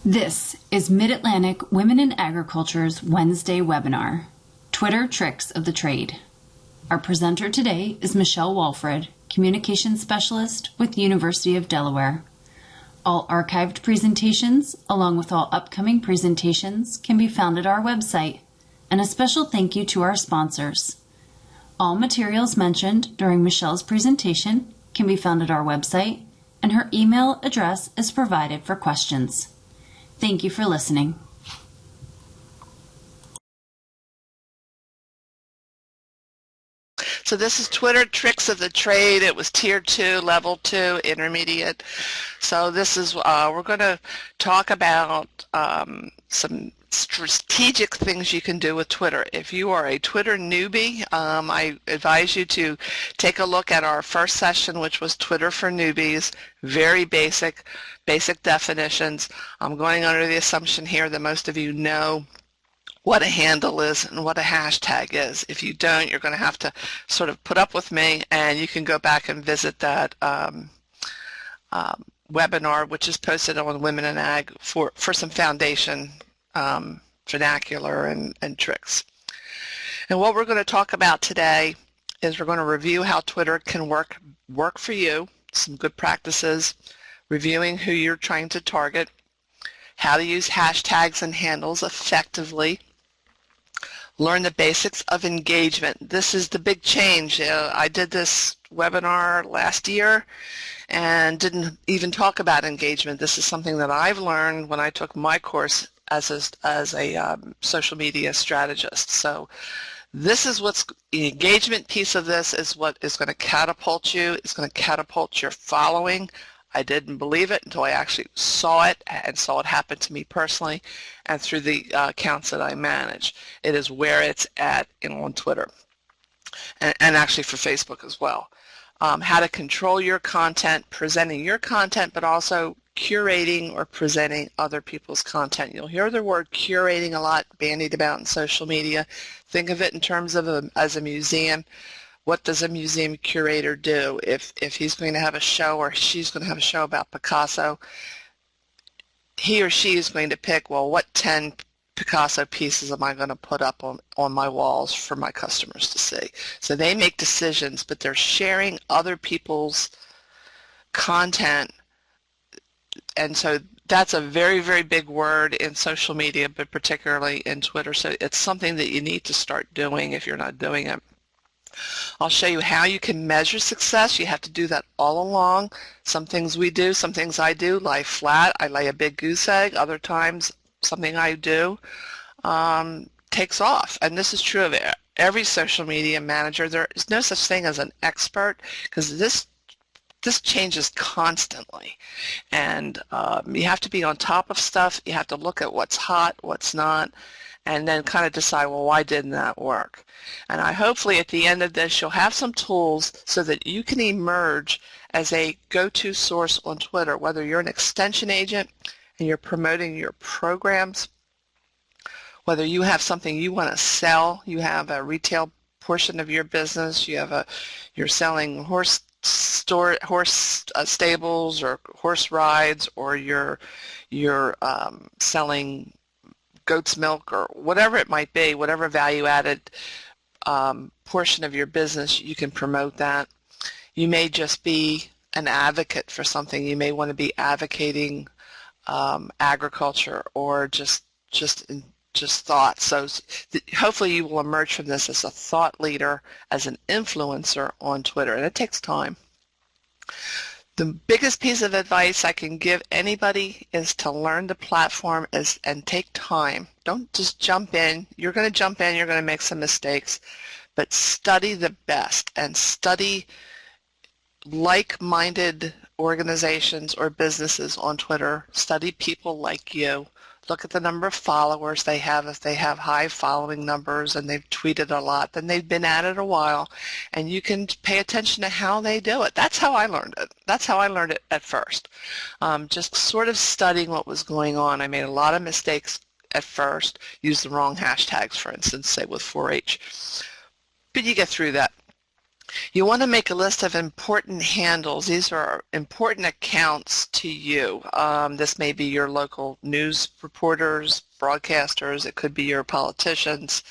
This is Mid-Atlantic Women in Agriculture's Wednesday webinar, Twitter Tricks of the Trade. Our presenter today is Michelle Walfred, Communications Specialist with University of Delaware. All archived presentations, along with all upcoming presentations, can be found at our website, and a special thank you to our sponsors. All materials mentioned during Michelle's presentation can be found at our website, and her email address is provided for questions. Thank you for listening. So this is Twitter Tricks of the Trade. It was Tier 2, Level 2, Intermediate. So this is, we're going to talk about some strategic things you can do with Twitter. If you are a Twitter newbie, I advise you to take a look at our first session, which was Twitter for Newbies. Very basic definitions. I'm going under the assumption here that most of you know what a handle is and what a hashtag is. If you don't, you're going to have to sort of put up with me, and you can go back and visit that webinar, which is posted on Women in Ag for some foundation vernacular and tricks. And what we're going to talk about today is we're going to review how Twitter can work for you, some good practices, reviewing who you're trying to target, how to use hashtags and handles effectively, learn the basics of engagement. This is the big change. I did this webinar last year and didn't even talk about engagement. This is something that I've learned when I took my course as a social media strategist. So this is the engagement piece of this is what is going to catapult you. It's going to catapult your following. I didn't believe it until I actually saw it and saw it happen to me personally and through the accounts that I manage. It is where it's at on Twitter and actually for Facebook as well. How to control your content, presenting your content, but also curating or presenting other people's content. You'll hear the word curating a lot bandied about in social media. Think of it in terms of as a museum. What does a museum curator do? If he's going to have a show or she's going to have a show about Picasso, he or she is going to pick, well, what 10 Picasso pieces am I going to put up on my walls for my customers to see? So they make decisions, but they're sharing other people's content. And so that's a very, very big word in social media, but particularly in Twitter. So it's something that you need to start doing if you're not doing it. I'll show you how you can measure success. You have to do that all along. Some things we do, some things I do, lie flat. I lay a big goose egg. Other times, something I do takes off. And this is true of every social media manager. There is no such thing as an expert because this changes constantly. And you have to be on top of stuff. You have to look at what's hot, what's not, and then kind of decide, well, why didn't that work? And hopefully at the end of this, you'll have some tools so that you can emerge as a go-to source on Twitter, whether you're an extension agent and you're promoting your programs, whether you have something you want to sell, you have a retail portion of your business, you're selling horse stables or horse rides, or you're selling goat's milk or whatever it might be, whatever value-added portion of your business, you can promote that. You may just be an advocate for something. You may want to be advocating agriculture or just thought. So hopefully you will emerge from this as a thought leader, as an influencer on Twitter, and it takes time. The biggest piece of advice I can give anybody is to learn the platform and take time. Don't just jump in. You're going to jump in, you're going to make some mistakes, but study the best and study like-minded organizations or businesses on Twitter. Study people like you. Look at the number of followers they have. If they have high following numbers and they've tweeted a lot, then they've been at it a while, and you can pay attention to how they do it. That's how I learned it. That's how I learned it at first. Just sort of studying what was going on. I made a lot of mistakes at first, used the wrong hashtags, for instance, say with 4-H. But you get through that. You want to make a list of important handles. These are important accounts to you. This may be your local news reporters, broadcasters. It could be your politicians.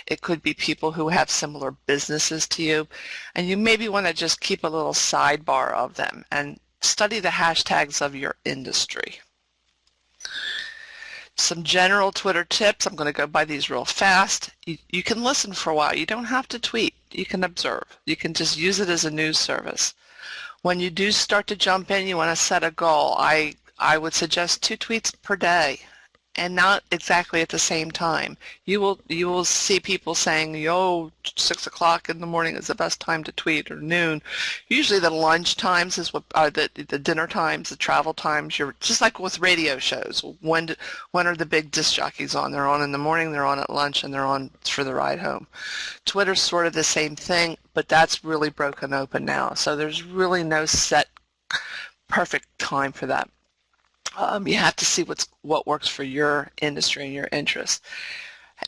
It could be people who have similar businesses to you. And you maybe want to just keep a little sidebar of them and study the hashtags of your industry. Some general Twitter tips. I'm going to go by these real fast. You can listen for a while. You don't have to tweet. You can observe. You can just use it as a news service. When you do start to jump in, you want to set a goal. I would suggest 2 tweets per day, and not exactly at the same time. You will see people saying, yo, 6 o'clock in the morning is the best time to tweet, or noon. Usually the lunch times is what the dinner times, the travel times. You're just like with radio shows. When are the big disc jockeys on? They're on in the morning, they're on at lunch, and they're on for the ride home. Twitter's sort of the same thing, but that's really broken open now. So there's really no set perfect time for that. You have to see what works for your industry and your interests.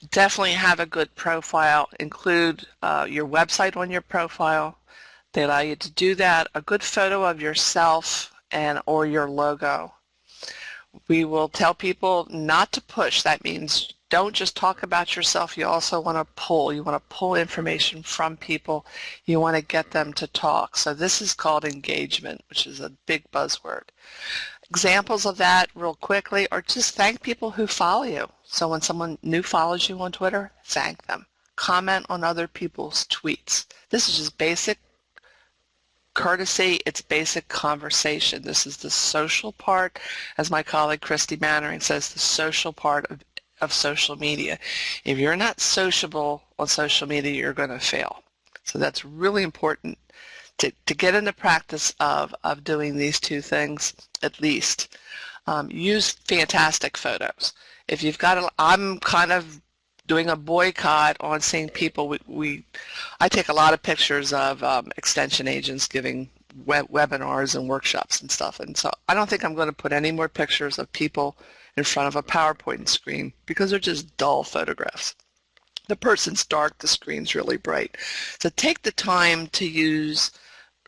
Definitely have a good profile. Include your website on your profile. They allow you to do that. A good photo of yourself or your logo. We will tell people not to push. That means don't just talk about yourself. You also want to pull. You want to pull information from people. You want to get them to talk. So this is called engagement, which is a big buzzword. Examples of that real quickly are just thank people who follow you. So when someone new follows you on Twitter, thank them. Comment on other people's tweets. This is just basic courtesy. It's basic conversation. This is the social part, as my colleague Christy Mannering says, the social part of social media. If you're not sociable on social media, you're going to fail. So that's really important to get in the practice of doing these 2 things at least. Use fantastic photos. If you've got I'm kind of doing a boycott on seeing people. I take a lot of pictures of extension agents giving webinars and workshops and stuff, and so I don't think I'm going to put any more pictures of people in front of a PowerPoint screen because they're just dull photographs. The person's dark, the screen's really bright. So take the time to use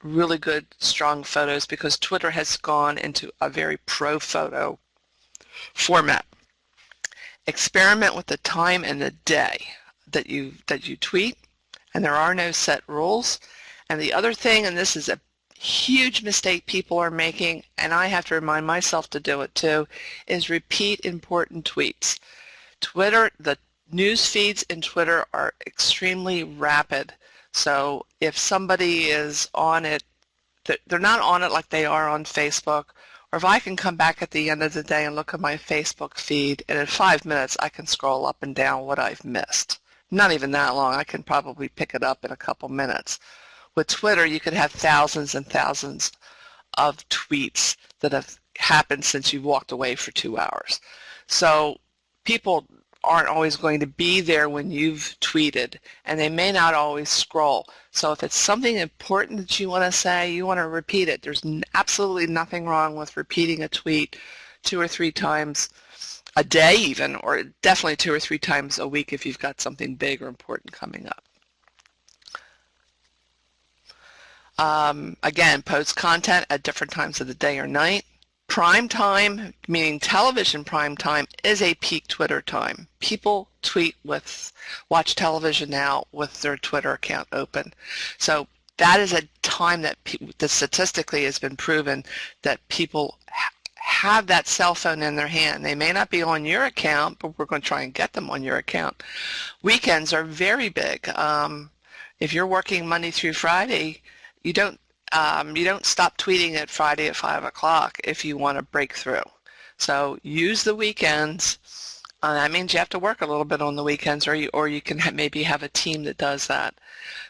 really good, strong photos because Twitter has gone into a very pro-photo format. Experiment with the time and the day that you tweet, and there are no set rules. And the other thing, and this is a huge mistake people are making, and I have to remind myself to do it too, is repeat important tweets. Twitter, the news feeds in Twitter are extremely rapid. So if somebody is on it, they're not on it like they are on Facebook, or if I can come back at the end of the day and look at my Facebook feed, and in 5 minutes I can scroll up and down what I've missed. Not even that long. I can probably pick it up in a couple minutes. With Twitter, you could have thousands and thousands of tweets that have happened since you've walked away for 2 hours. So people aren't always going to be there when you've tweeted, and they may not always scroll. So if it's something important that you want to say, you want to repeat it. There's absolutely nothing wrong with repeating a tweet 2 or 3 times a day even, or definitely 2 or 3 times a week if you've got something big or important coming up. Again, post content at different times of the day or night. Prime time, meaning television prime time, is a peak Twitter time. People watch television now with their Twitter account open. So that is a time that statistically has been proven that people have that cell phone in their hand. They may not be on your account, but we're going to try and get them on your account. Weekends are very big. If you're working Monday through Friday, you don't stop tweeting at Friday at 5 o'clock if you want to break through. So use the weekends. That means you have to work a little bit on the weekends, or you can maybe have a team that does that.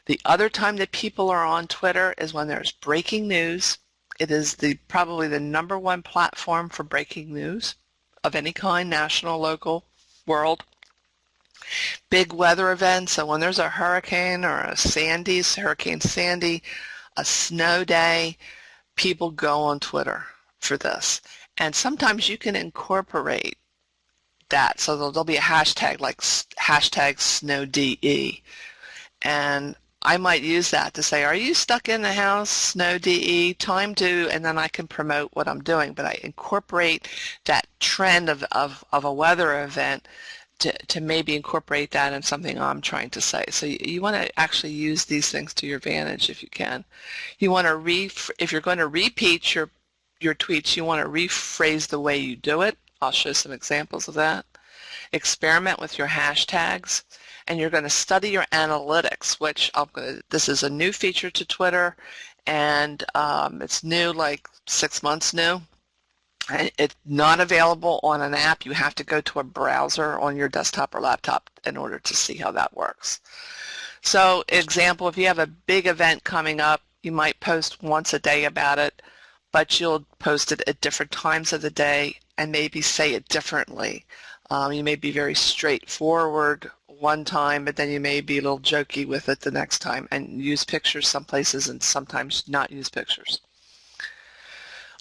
The other time that people are on Twitter is when there's breaking news. It is probably the #1 platform for breaking news of any kind, national, local, world. Big weather events, so when there's a hurricane or Hurricane Sandy, a snow day, people go on Twitter for this. And sometimes you can incorporate that. So there'll be a hashtag like hashtag SnowDE. And I might use that to say, are you stuck in the house? No DE, time to, and then I can promote what I'm doing. But I incorporate that trend of a weather event to maybe incorporate that in something I'm trying to say. So you want to actually use these things to your advantage if you can. You want to if you're going to repeat your tweets, you want to rephrase the way you do it. I'll show some examples of that. Experiment with your hashtags, and you're going to study your analytics, which this is a new feature to Twitter, and it's new, like 6 months new. And it's not available on an app. You have to go to a browser on your desktop or laptop in order to see how that works. So, example, if you have a big event coming up, you might post once a day about it, but you'll post it at different times of the day and maybe say it differently. You may be very straightforward one time, but then you may be a little jokey with it the next time and use pictures some places and sometimes not use pictures.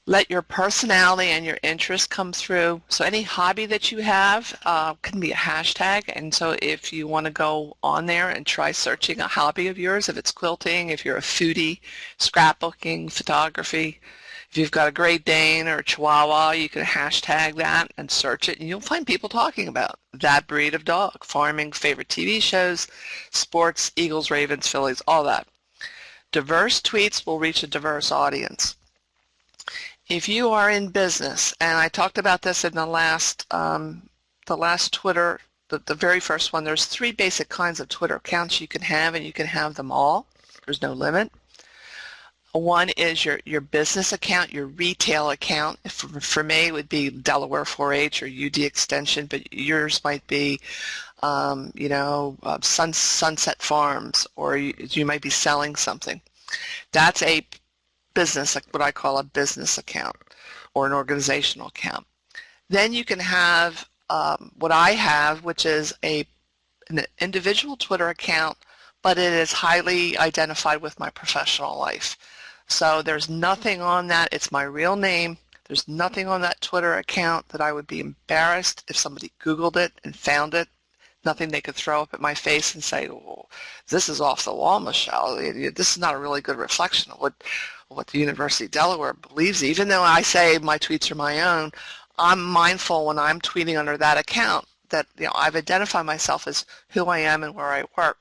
Let your personality and your interests come through. So any hobby that you have can be a hashtag, and so if you want to go on there and try searching a hobby of yours, if it's quilting, if you're a foodie, scrapbooking, photography, if you've got a Great Dane or a Chihuahua, you can hashtag that and search it, and you'll find people talking about that breed of dog, farming, favorite TV shows, sports, Eagles, Ravens, Phillies, all that. Diverse tweets will reach a diverse audience. If you are in business, and I talked about this in the last Twitter, the very first one, there's 3 basic kinds of Twitter accounts you can have, and you can have them all. There's no limit. One is your business account, your retail account. For me, it would be Delaware 4-H or UD Extension, but yours might be, Sunset Farms, or you might be selling something. That's a business, what I call a business account or an organizational account. Then you can have what I have, which is an individual Twitter account, but it is highly identified with my professional life. So there's nothing on that. It's my real name. There's nothing on that Twitter account that I would be embarrassed if somebody Googled it and found it. Nothing they could throw up at my face and say, oh, this is off the wall, Michelle. This is not a really good reflection of what the University of Delaware believes. Even though I say my tweets are my own, I'm mindful when I'm tweeting under that account that I've identified myself as who I am and where I work.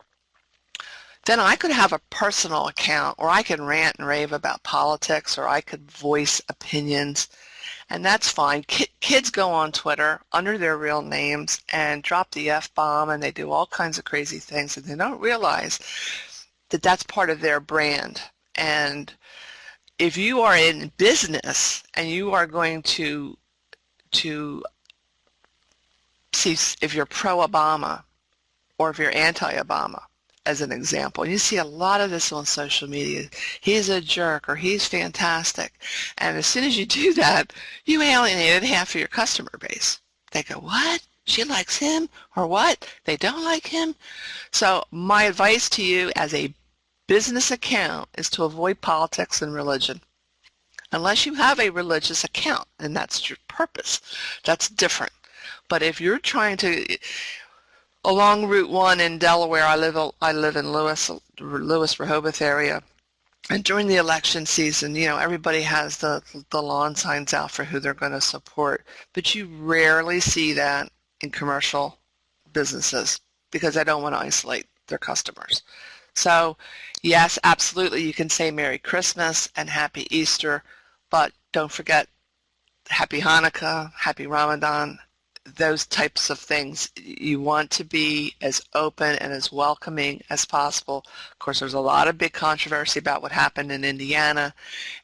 Then I could have a personal account, or I can rant and rave about politics, or I could voice opinions, and that's fine. Kids go on Twitter under their real names and drop the F-bomb, and they do all kinds of crazy things, and they don't realize that that's part of their brand. And if you are in business and you are going to see if you're pro-Obama or if you're anti-Obama, as an example. You see a lot of this on social media. He's a jerk, or he's fantastic. And as soon as you do that, you alienated half of your customer base. They go, what? She likes him? Or what? They don't like him? So my advice to you as a business account is to avoid politics and religion. Unless you have a religious account, and that's your purpose. That's different. But if you're trying to... Along Route 1 in Delaware, I live in Lewis, Rehoboth area, and during the election season, everybody has the lawn signs out for who they're going to support, but you rarely see that in commercial businesses because they don't want to isolate their customers. So, yes, absolutely, you can say Merry Christmas and Happy Easter, but don't forget Happy Hanukkah, Happy Ramadan, those types of things. You want to be as open and as welcoming as possible. Of course, there's a lot of big controversy about what happened in Indiana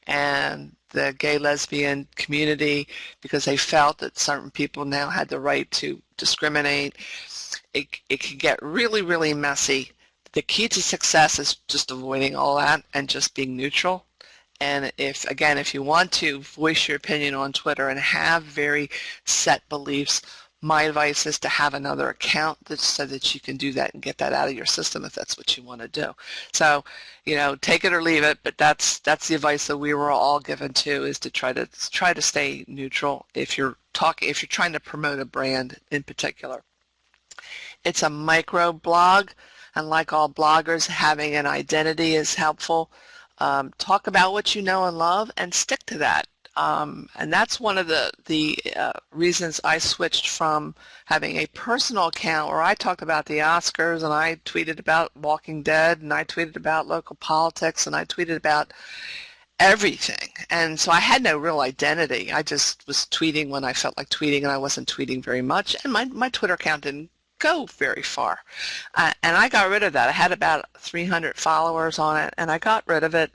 and the gay lesbian community because they felt that certain people now had the right to discriminate. It can get really, really messy. The key to success is just avoiding all that and just being neutral. And if you want to voice your opinion on Twitter and have very set beliefs, my advice is to have another account so that you can do that and get that out of your system if that's what you want to do. So, take it or leave it, but that's the advice that we were all given too, is to try to stay neutral if you're trying to promote a brand in particular. It's a micro blog. And like all bloggers, having an identity is helpful. Talk about what you know and love and stick to that. And that's one of the reasons I switched from having a personal account where I talked about the Oscars and I tweeted about Walking Dead and I tweeted about local politics and I tweeted about everything. And so I had no real identity. I just was tweeting when I felt like tweeting, and I wasn't tweeting very much. And my Twitter account didn't go very far. And I got rid of that. I had about 300 followers on it, and I got rid of it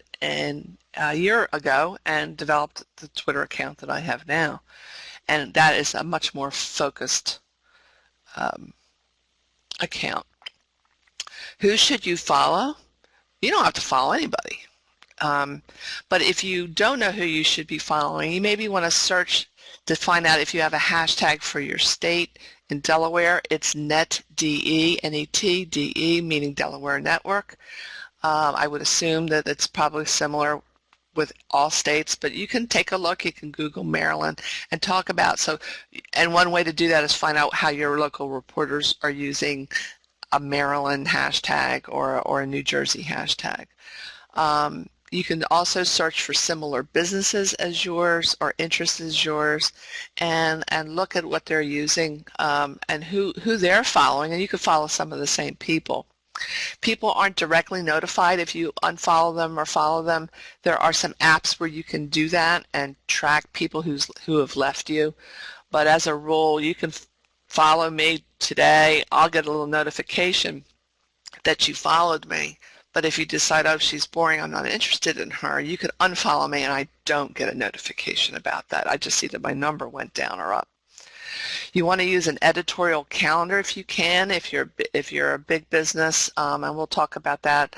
a year ago and developed the Twitter account that I have now. And that is a much more focused account. Who should you follow? You don't have to follow anybody. But if you don't know who you should be following, you maybe want to search to find out if you have a hashtag for your state. In Delaware, it's NetDE, N-E-T-D-E, meaning Delaware Network. I would assume that it's probably similar with all states, but you can take a look. You can Google Maryland and talk about, and one way to do that is find out how your local reporters are using a Maryland hashtag or a New Jersey hashtag. You can also search for similar businesses as yours or interests as yours and look at what they're using and who they're following, and you can follow some of the same people. People aren't directly notified if you unfollow them or follow them. There are some apps where you can do that and track people who have left you, but as a rule, you can follow me today. I'll get a little notification that you followed me. But if you decide, oh, she's boring, I'm not interested in her, you could unfollow me and I don't get a notification about that. I just see that my number went down or up. You want to use an editorial calendar if you can, if you're a big business, and we'll talk about that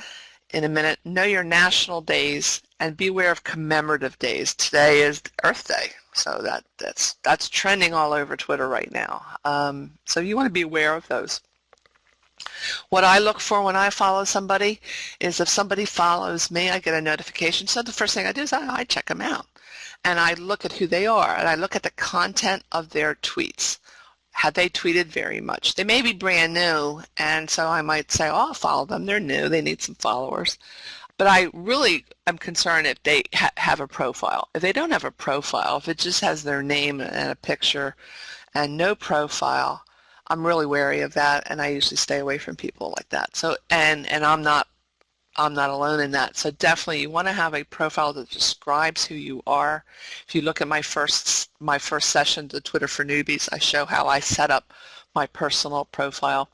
in a minute. Know your national days and beware of commemorative days. Today is Earth Day, so that's trending all over Twitter right now. So you want to be aware of those. What I look for when I follow somebody is if somebody follows me, I get a notification. So the first thing I do is I check them out. And I look at who they are, and I look at the content of their tweets. Have they tweeted very much? They may be brand new, and so I might say, oh, I'll follow them. They're new. They need some followers. But I really am concerned if they have a profile. If they don't have a profile, if it just has their name and a picture and no profile, I'm really wary of that, and I usually stay away from people like that. So, and I'm not alone in that. So definitely you want to have a profile that describes who you are. If you look at my first session, the Twitter for Newbies, I show how I set up my personal profile.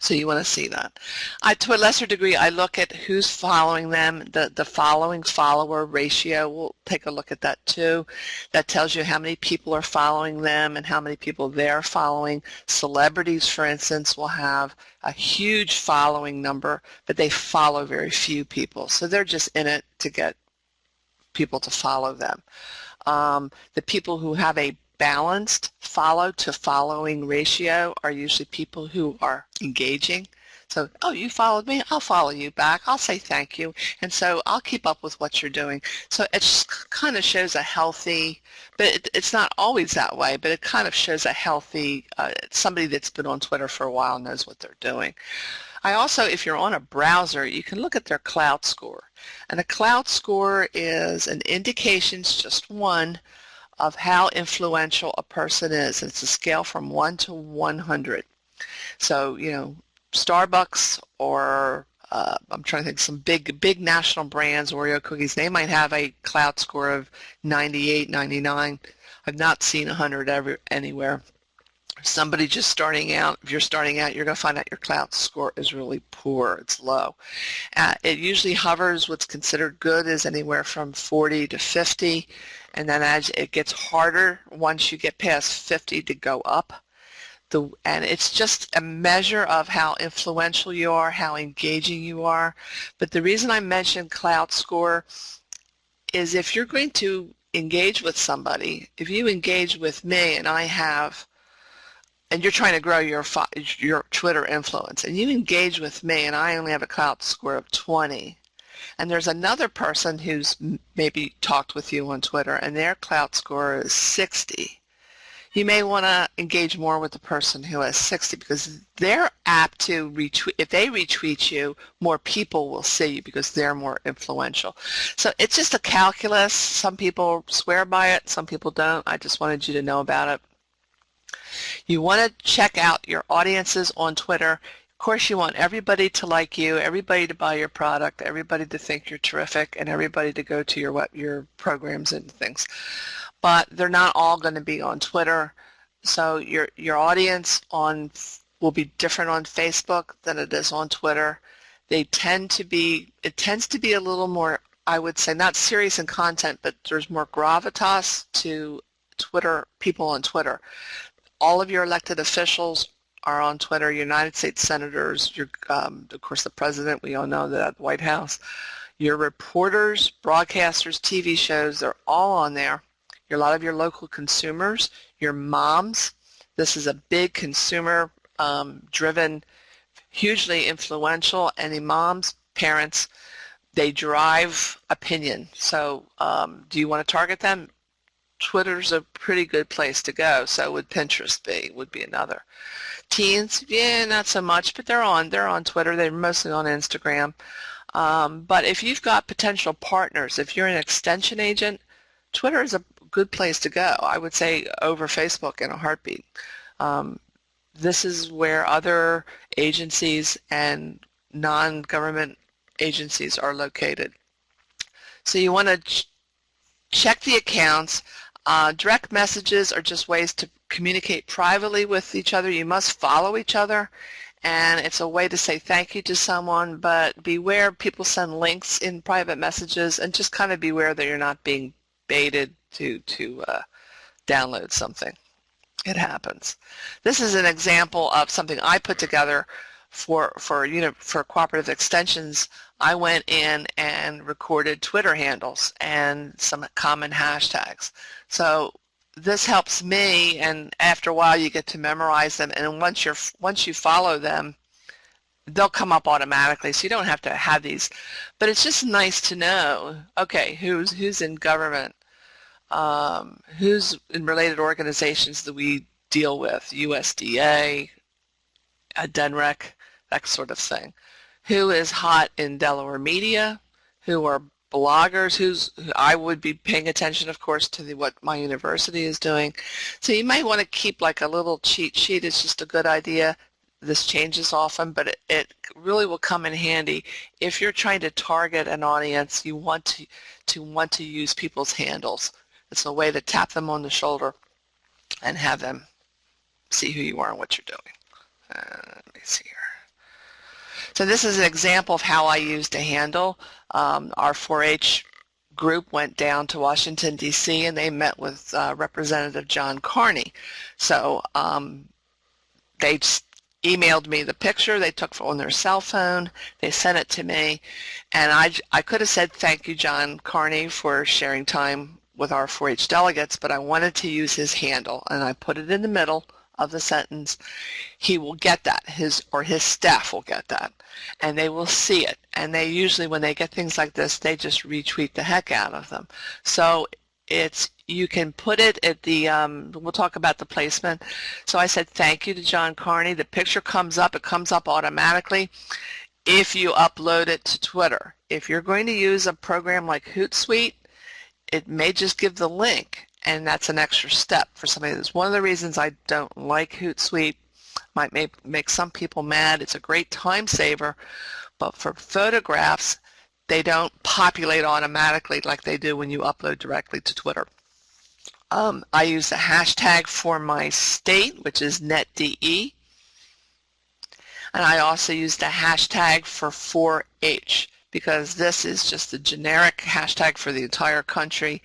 So you want to see that. To a lesser degree, I look at who's following them, the following follower ratio. We'll take a look at that too. That tells you how many people are following them and how many people they're following. Celebrities, for instance, will have a huge following number, but they follow very few people. So they're just in it to get people to follow them. The people who have a balanced follow to following ratio are usually people who are engaging. So, oh, you followed me, I'll follow you back, I'll say thank you, and so I'll keep up with what you're doing. So it just kind of shows a healthy, but it's not always that way, but it kind of shows a healthy, somebody that's been on Twitter for a while knows what they're doing. I also, if you're on a browser, you can look at their Klout Score. And a Klout Score is an indication, it's just one, of how influential a person is. It's a scale from 1 to 100. So, you know, Starbucks or I'm trying to think some big national brands, Oreo cookies, they might have a Klout Score of 98, 99. I've not seen 100 anywhere. Somebody just starting out, if you're starting out, you're going to find out your Klout Score is really poor. It's low. It usually hovers, what's considered good is anywhere from 40 to 50. And then as it gets harder, once you get past 50 to go up. And it's just a measure of how influential you are, how engaging you are. But the reason I mentioned Klout Score is if you're going to engage with somebody, if you engage with me and and you're trying to grow your Twitter influence, and you engage with me and I only have a Klout Score of 20, and there's another person who's maybe talked with you on Twitter and their Klout Score is 60, You may want to engage more with the person who has 60 because they're apt to retweet. If they retweet you, more people will see you because they're more influential. So it's just a calculus. Some people swear by it, some people don't. I just wanted you to know about it. You want to check out your audiences on Twitter. Of course, you want everybody to like you, everybody to buy your product, everybody to think you're terrific, and everybody to go to your programs and things. But they're not all going to be on Twitter. So your audience will be different on Facebook than it is on Twitter. It tends to be a little more, I would say, not serious in content, but there's more gravitas to Twitter, people on Twitter. All of your elected officials are on Twitter, United States senators, of course the president, we all know that at the White House. Your reporters, broadcasters, TV shows, they're all on there. A lot of your local consumers, your moms. This is a big consumer driven, hugely influential. Any moms, parents, they drive opinion. So do you want to target them? Twitter's a pretty good place to go. So would Pinterest would be another. Teens, yeah, not so much, but they're on Twitter. They're mostly on Instagram. But if you've got potential partners, if you're an extension agent, Twitter is a good place to go. I would say over Facebook in a heartbeat. This is where other agencies and non-government agencies are located. So you want to check the accounts. Direct messages are just ways to communicate privately with each other. You must follow each other, and it's a way to say thank you to someone, but beware people send links in private messages, and just kind of beware that you're not being baited to download something. It happens. This is an example of something I put together for cooperative extensions. I went in and recorded Twitter handles and some common hashtags. So this helps me, and after a while you get to memorize them, and once you follow them, they'll come up automatically, so you don't have to have these. But it's just nice to know, okay, who's in government, who's in related organizations that we deal with, USDA, DNREC, that sort of thing. Who is hot in Delaware media, who are bloggers, I would be paying attention, of course, to what my university is doing. So you might want to keep like a little cheat sheet. It's just a good idea. This changes often, but it really will come in handy if you're trying to target an audience. You want to use people's handles. It's a way to tap them on the shoulder and have them see who you are and what you're doing. Let me see here. So this is an example of how I used a handle. Our 4-H group went down to Washington, D.C., and they met with Representative John Carney. So they just emailed me the picture they took on their cell phone. They sent it to me, and I could have said thank you, John Carney, for sharing time with our 4-H delegates, but I wanted to use his handle, and I put it in the middle of the sentence. He will get that, his staff will get that, and they will see it. And they usually, when they get things like this, they just retweet the heck out of them. So you can put it at the, we'll talk about the placement. So I said thank you to John Carney. The picture comes up, it comes up automatically if you upload it to Twitter. If you're going to use a program like Hootsuite, it may just give the link, and that's an extra step for somebody. That's one of the reasons I don't like Hootsuite. Might make some people mad. It's a great time saver, but for photographs, they don't populate automatically like they do when you upload directly to Twitter. I use the hashtag for my state, which is NetDE, and I also use the hashtag for 4-H, because this is just the generic hashtag for the entire country.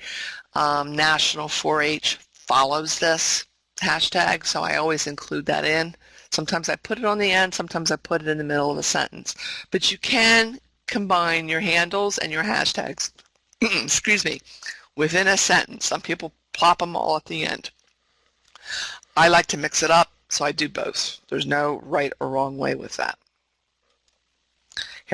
National 4-H follows this hashtag, so I always include that in. Sometimes I put it on the end, sometimes I put it in the middle of a sentence. But you can combine your handles and your hashtags, excuse me, within a sentence. Some people plop them all at the end. I like to mix it up, so I do both. There's no right or wrong way with that.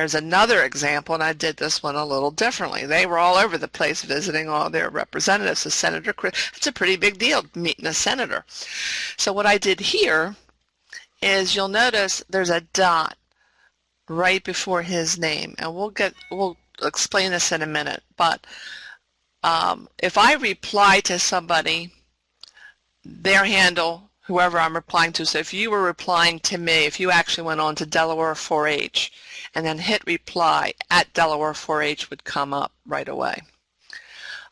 Here's another example, and I did this one a little differently. They were all over the place visiting all their representatives. So Senator Chris, it's a pretty big deal meeting a senator. So what I did here is you'll notice there's a dot right before his name, and we'll explain this in a minute. But if I reply to somebody, their handle, whoever I'm replying to, so if you were replying to me, if you actually went on to Delaware 4-H and then hit reply, at Delaware 4-H would come up right away.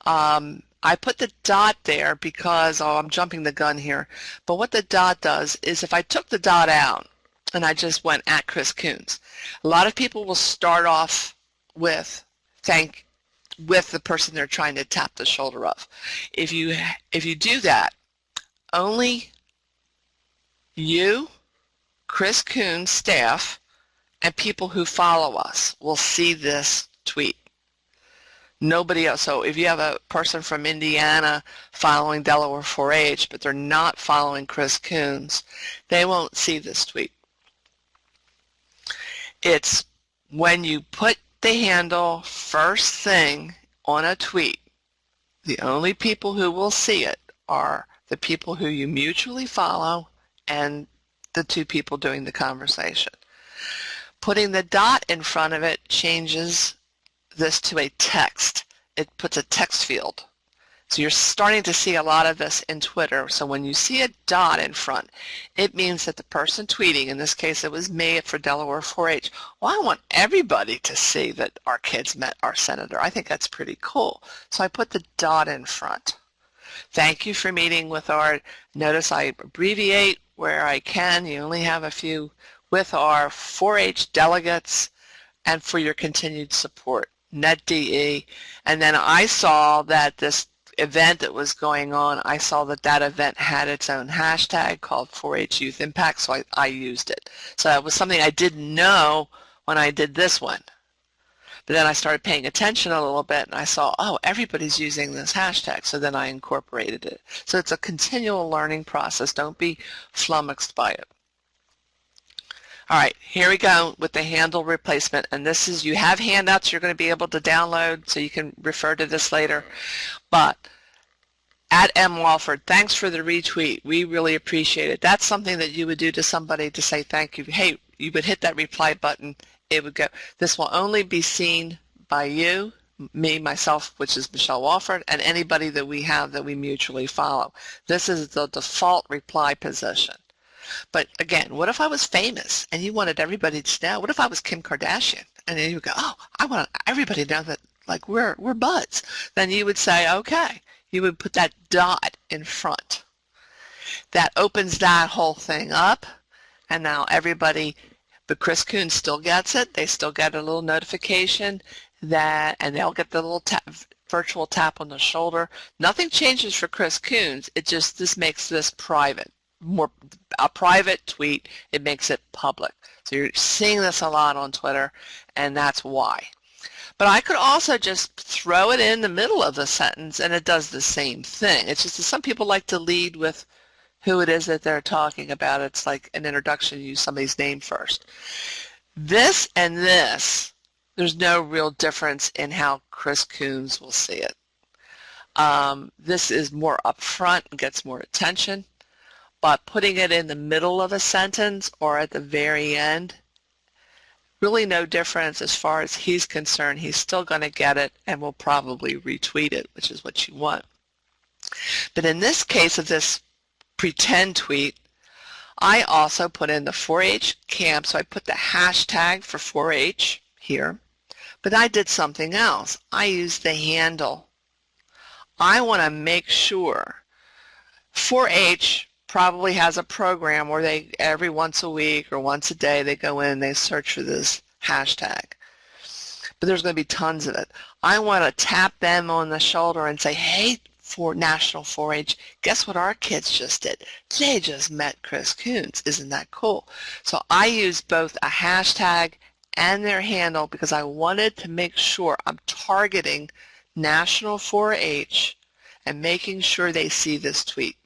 I put the dot there because, I'm jumping the gun here, but what the dot does is if I took the dot out and I just went at Chris Coons, a lot of people will start off with the person they're trying to tap the shoulder of. If you do that, only you, Chris Coons' staff, and people who follow us will see this tweet. Nobody else. So if you have a person from Indiana following Delaware 4-H, but they're not following Chris Coons, they won't see this tweet. It's when you put the handle first thing on a tweet, the only people who will see it are the people who you mutually follow and the two people doing the conversation. Putting the dot in front of it changes this to a text. It puts a text field. So you're starting to see a lot of this in Twitter. So when you see a dot in front, it means that the person tweeting, in this case it was me for Delaware 4-H, well, I want everybody to see that our kids met our senator. I think that's pretty cool. So I put the dot in front. Thank you for meeting with our, notice I abbreviate where I can. You only have a few, with our 4-H delegates, and for your continued support, NetDE. And then I saw that this event that was going on, I saw that that event had its own hashtag called 4-H Youth Impact, so I used it. So that was something I didn't know when I did this one. But then I started paying attention a little bit and I saw, oh, everybody's using this hashtag, so then I incorporated it. So it's a continual learning process. Don't be flummoxed by it. All right, here we go with the handle replacement, and this is, you have handouts you're going to be able to download, so you can refer to this later. But at M. Walford, thanks for the retweet. We really appreciate it. That's something that you would do to somebody to say thank you. Hey, you would hit that reply button. It would go. This will only be seen by you, me, myself, which is Michelle Walford, and anybody that we have that we mutually follow. This is the default reply position. But again, what if I was famous and you wanted everybody to know? What if I was Kim Kardashian and then you would go, oh, I want everybody to know that, like, we're buds? Then you would say, okay, you would put that dot in front. That opens that whole thing up, and now everybody, but Chris Coons still gets it. They still get a little notification that, and they'll get the little virtual tap on the shoulder. Nothing changes for Chris Coons. It just, this makes this private. More a private tweet, it makes it public. So you're seeing this a lot on Twitter, and that's why. But I could also just throw it in the middle of the sentence and it does the same thing. It's just that some people like to lead with who it is that they're talking about. It's like an introduction, use somebody's name first. This and this, there's no real difference in how Chris Coons will see it. This is more upfront and gets more attention. But putting it in the middle of a sentence or at the very end, really no difference as far as he's concerned. He's still going to get it and will probably retweet it, which is what you want. But in this case of this pretend tweet, I also put in the 4-H camp, so I put the hashtag for 4-H here, but I did something else. I used the handle. I want to make sure 4-H probably has a program where they, every once a week or once a day, they go in and they search for this hashtag. But there's going to be tons of it. I want to tap them on the shoulder and say, hey, for National 4-H, guess what our kids just did? They just met Chris Coons. Isn't that cool? So I used both a hashtag and their handle because I wanted to make sure I'm targeting National 4-H and making sure they see this tweet.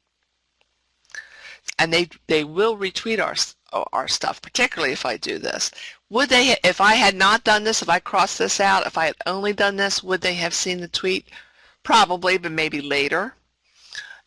And they will retweet our stuff, particularly if I do this. Would they, if I had not done this, if I crossed this out, if I had only done this, would they have seen the tweet? Probably, but maybe later.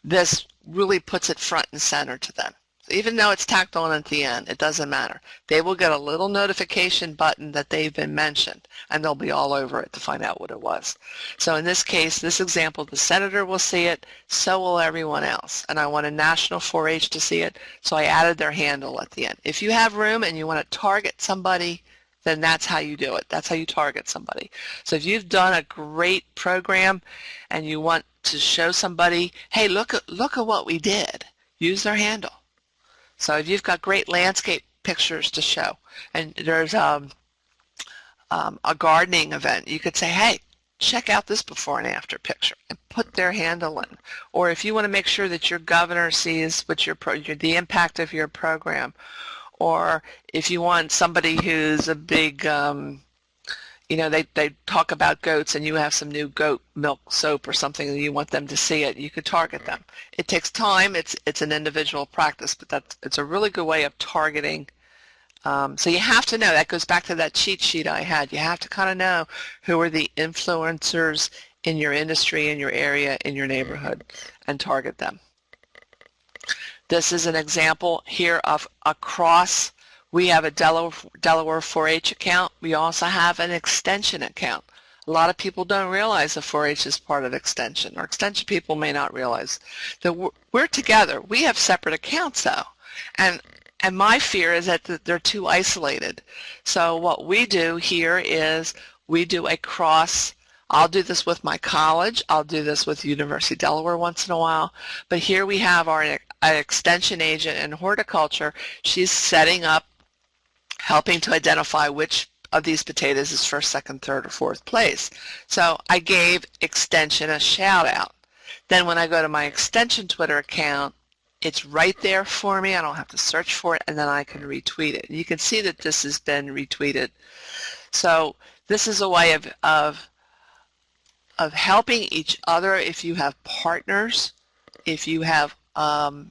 This really puts it front and center to them. Even though it's tacked on at the end, it doesn't matter. They will get a little notification button that they've been mentioned, and they'll be all over it to find out what it was. So in this case, this example, the senator will see it, so will everyone else. And I want a national 4-H to see it, so I added their handle at the end. If you have room and you want to target somebody, then that's how you do it. That's how you target somebody. So if you've done a great program and you want to show somebody, hey, look at what we did, use their handle. So if you've got great landscape pictures to show, and there's a gardening event, you could say, hey, check out this before and after picture, and put their handle in. Or if you want to make sure that your governor sees what the impact of your program, or if you want somebody who's a big they talk about goats and you have some new goat milk soap or something and you want them to see it, you could target them. It takes time. It's an individual practice, but it's a really good way of targeting. So you have to know. That goes back to that cheat sheet I had. You have to kind of know who are the influencers in your industry, in your area, in your neighborhood, and target them. This is an example here of across. We have a Delaware 4-H account. We also have an extension account. A lot of people don't realize the 4-H is part of extension, or extension people may not realize that we're together. We have separate accounts though, and my fear is that they're too isolated. So what we do here is we do a cross. I'll do this with my college. I'll do this with University of Delaware once in a while. But here we have our extension agent in horticulture. She's setting up, helping to identify which of these potatoes is first, second, third, or fourth place. So I gave extension a shout out. Then when I go to my extension Twitter account, it's right there for me. I don't have to search for it, and then I can retweet it. You can see that this has been retweeted. So this is a way of helping each other. If you have partners, if you have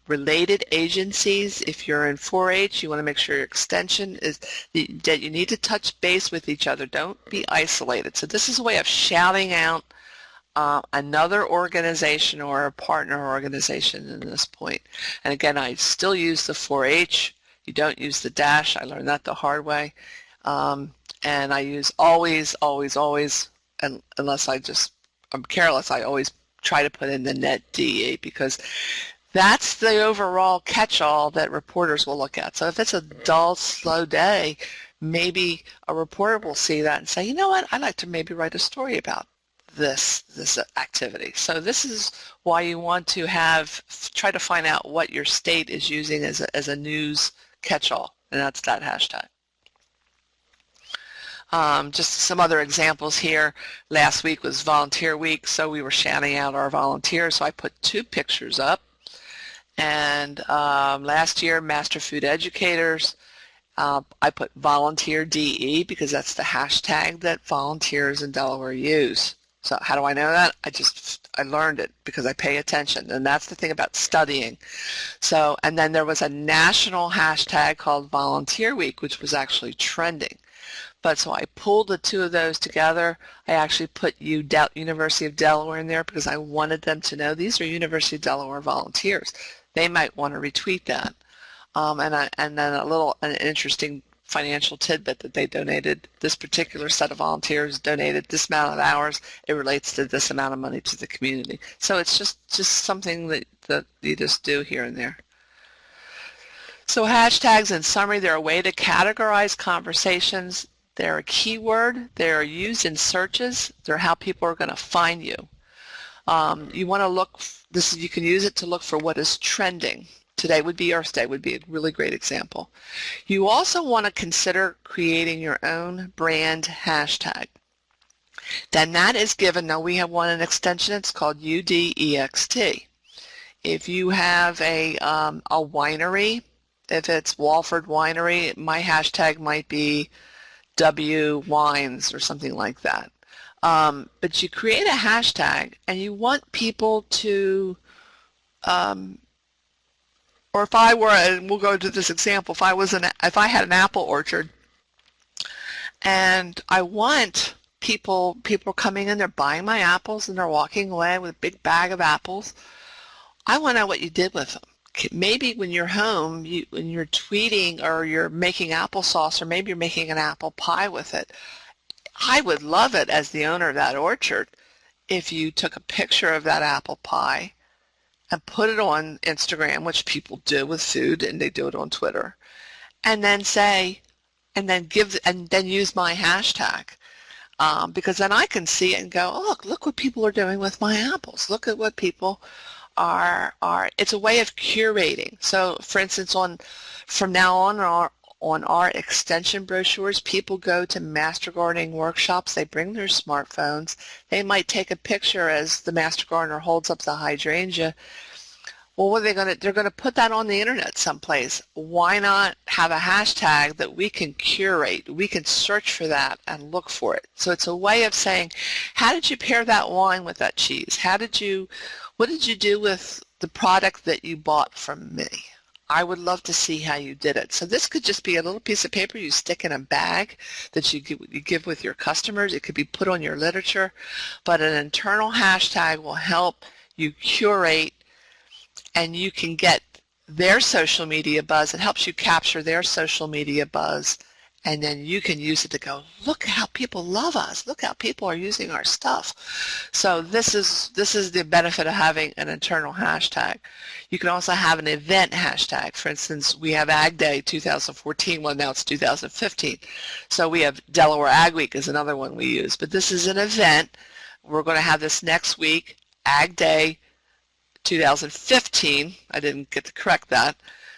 related agencies, if you're in 4-H, you want to make sure your extension is that you need to touch base with each other. Don't be isolated. So this is a way of shouting out another organization or a partner organization in this point. And again, I still use the 4-H. You don't use the dash. I learned that the hard way. And I use always, always, always, and unless I'm careless, I always try to put in the net DE, because that's the overall catch-all that reporters will look at. So if it's a dull, slow day, maybe a reporter will see that and say, you know what, I'd like to maybe write a story about this activity. So this is why you want to try to find out what your state is using as a news catch-all, and that's that hashtag. Just some other examples here. Last week was Volunteer Week, so we were shouting out our volunteers, so I put 2 pictures up. And last year, Master Food Educators, I put Volunteer DE because that's the hashtag that volunteers in Delaware use. So how do I know that? I learned it because I pay attention, and that's the thing about studying. So, and then there was a national hashtag called Volunteer Week, which was actually trending. But so I pulled the 2 of those together. I actually put University of Delaware in there because I wanted them to know these are University of Delaware volunteers. They might want to retweet that. And then an interesting financial tidbit that they donated. This particular set of volunteers donated this amount of hours. It relates to this amount of money to the community. So it's just something that you just do here and there. So hashtags, in summary, they're a way to categorize conversations. They're a keyword. They're used in searches. They're how people are going to find you. You want to look. You can use it to look for what is trending. Today would be Earth Day, would be a really great example. You also want to consider creating your own brand hashtag. Then that is given. Now we have one in extension. It's called UDEXT. If you have a winery, if it's Walford Winery, my hashtag might be W Wines or something like that. But you create a hashtag and you want people to, or if I were, and we'll go to this example, if I had an apple orchard, And I want people coming in, they're buying my apples and they're walking away with a big bag of apples. I want to know what you did with them. Maybe when you're home, when you're tweeting or you're making applesauce, or maybe you're making an apple pie with it. I would love it as the owner of that orchard if you took a picture of that apple pie and put it on Instagram, which people do with food, and they do it on Twitter, and then use my hashtag. Because then I can see it and go, oh, look what people are doing with my apples. Look at what people are. It's a way of curating. So, for instance, from now on our extension brochures, people go to master gardening workshops. They bring their smartphones. They might take a picture as the master gardener holds up the hydrangea. Well, what are they going to? They're going to put that on the internet someplace. Why not have a hashtag that we can curate? We can search for that and look for it. So it's a way of saying, how did you pair that wine with that cheese? What did you do with the product that you bought from me? I would love to see how you did it. So this could just be a little piece of paper you stick in a bag that you give with your customers. It could be put on your literature, but an internal hashtag will help you curate, and you can get their social media buzz. It helps you capture their social media buzz, and then you can use it to go, look how people love us. Look how people are using our stuff. So this is the benefit of having an internal hashtag. You can also have an event hashtag. For instance, we have Ag Day 2014. Well, now it's 2015. So we have Delaware Ag Week is another one we use. But this is an event. We're going to have this next week, Ag Day 2015. I didn't get to correct that.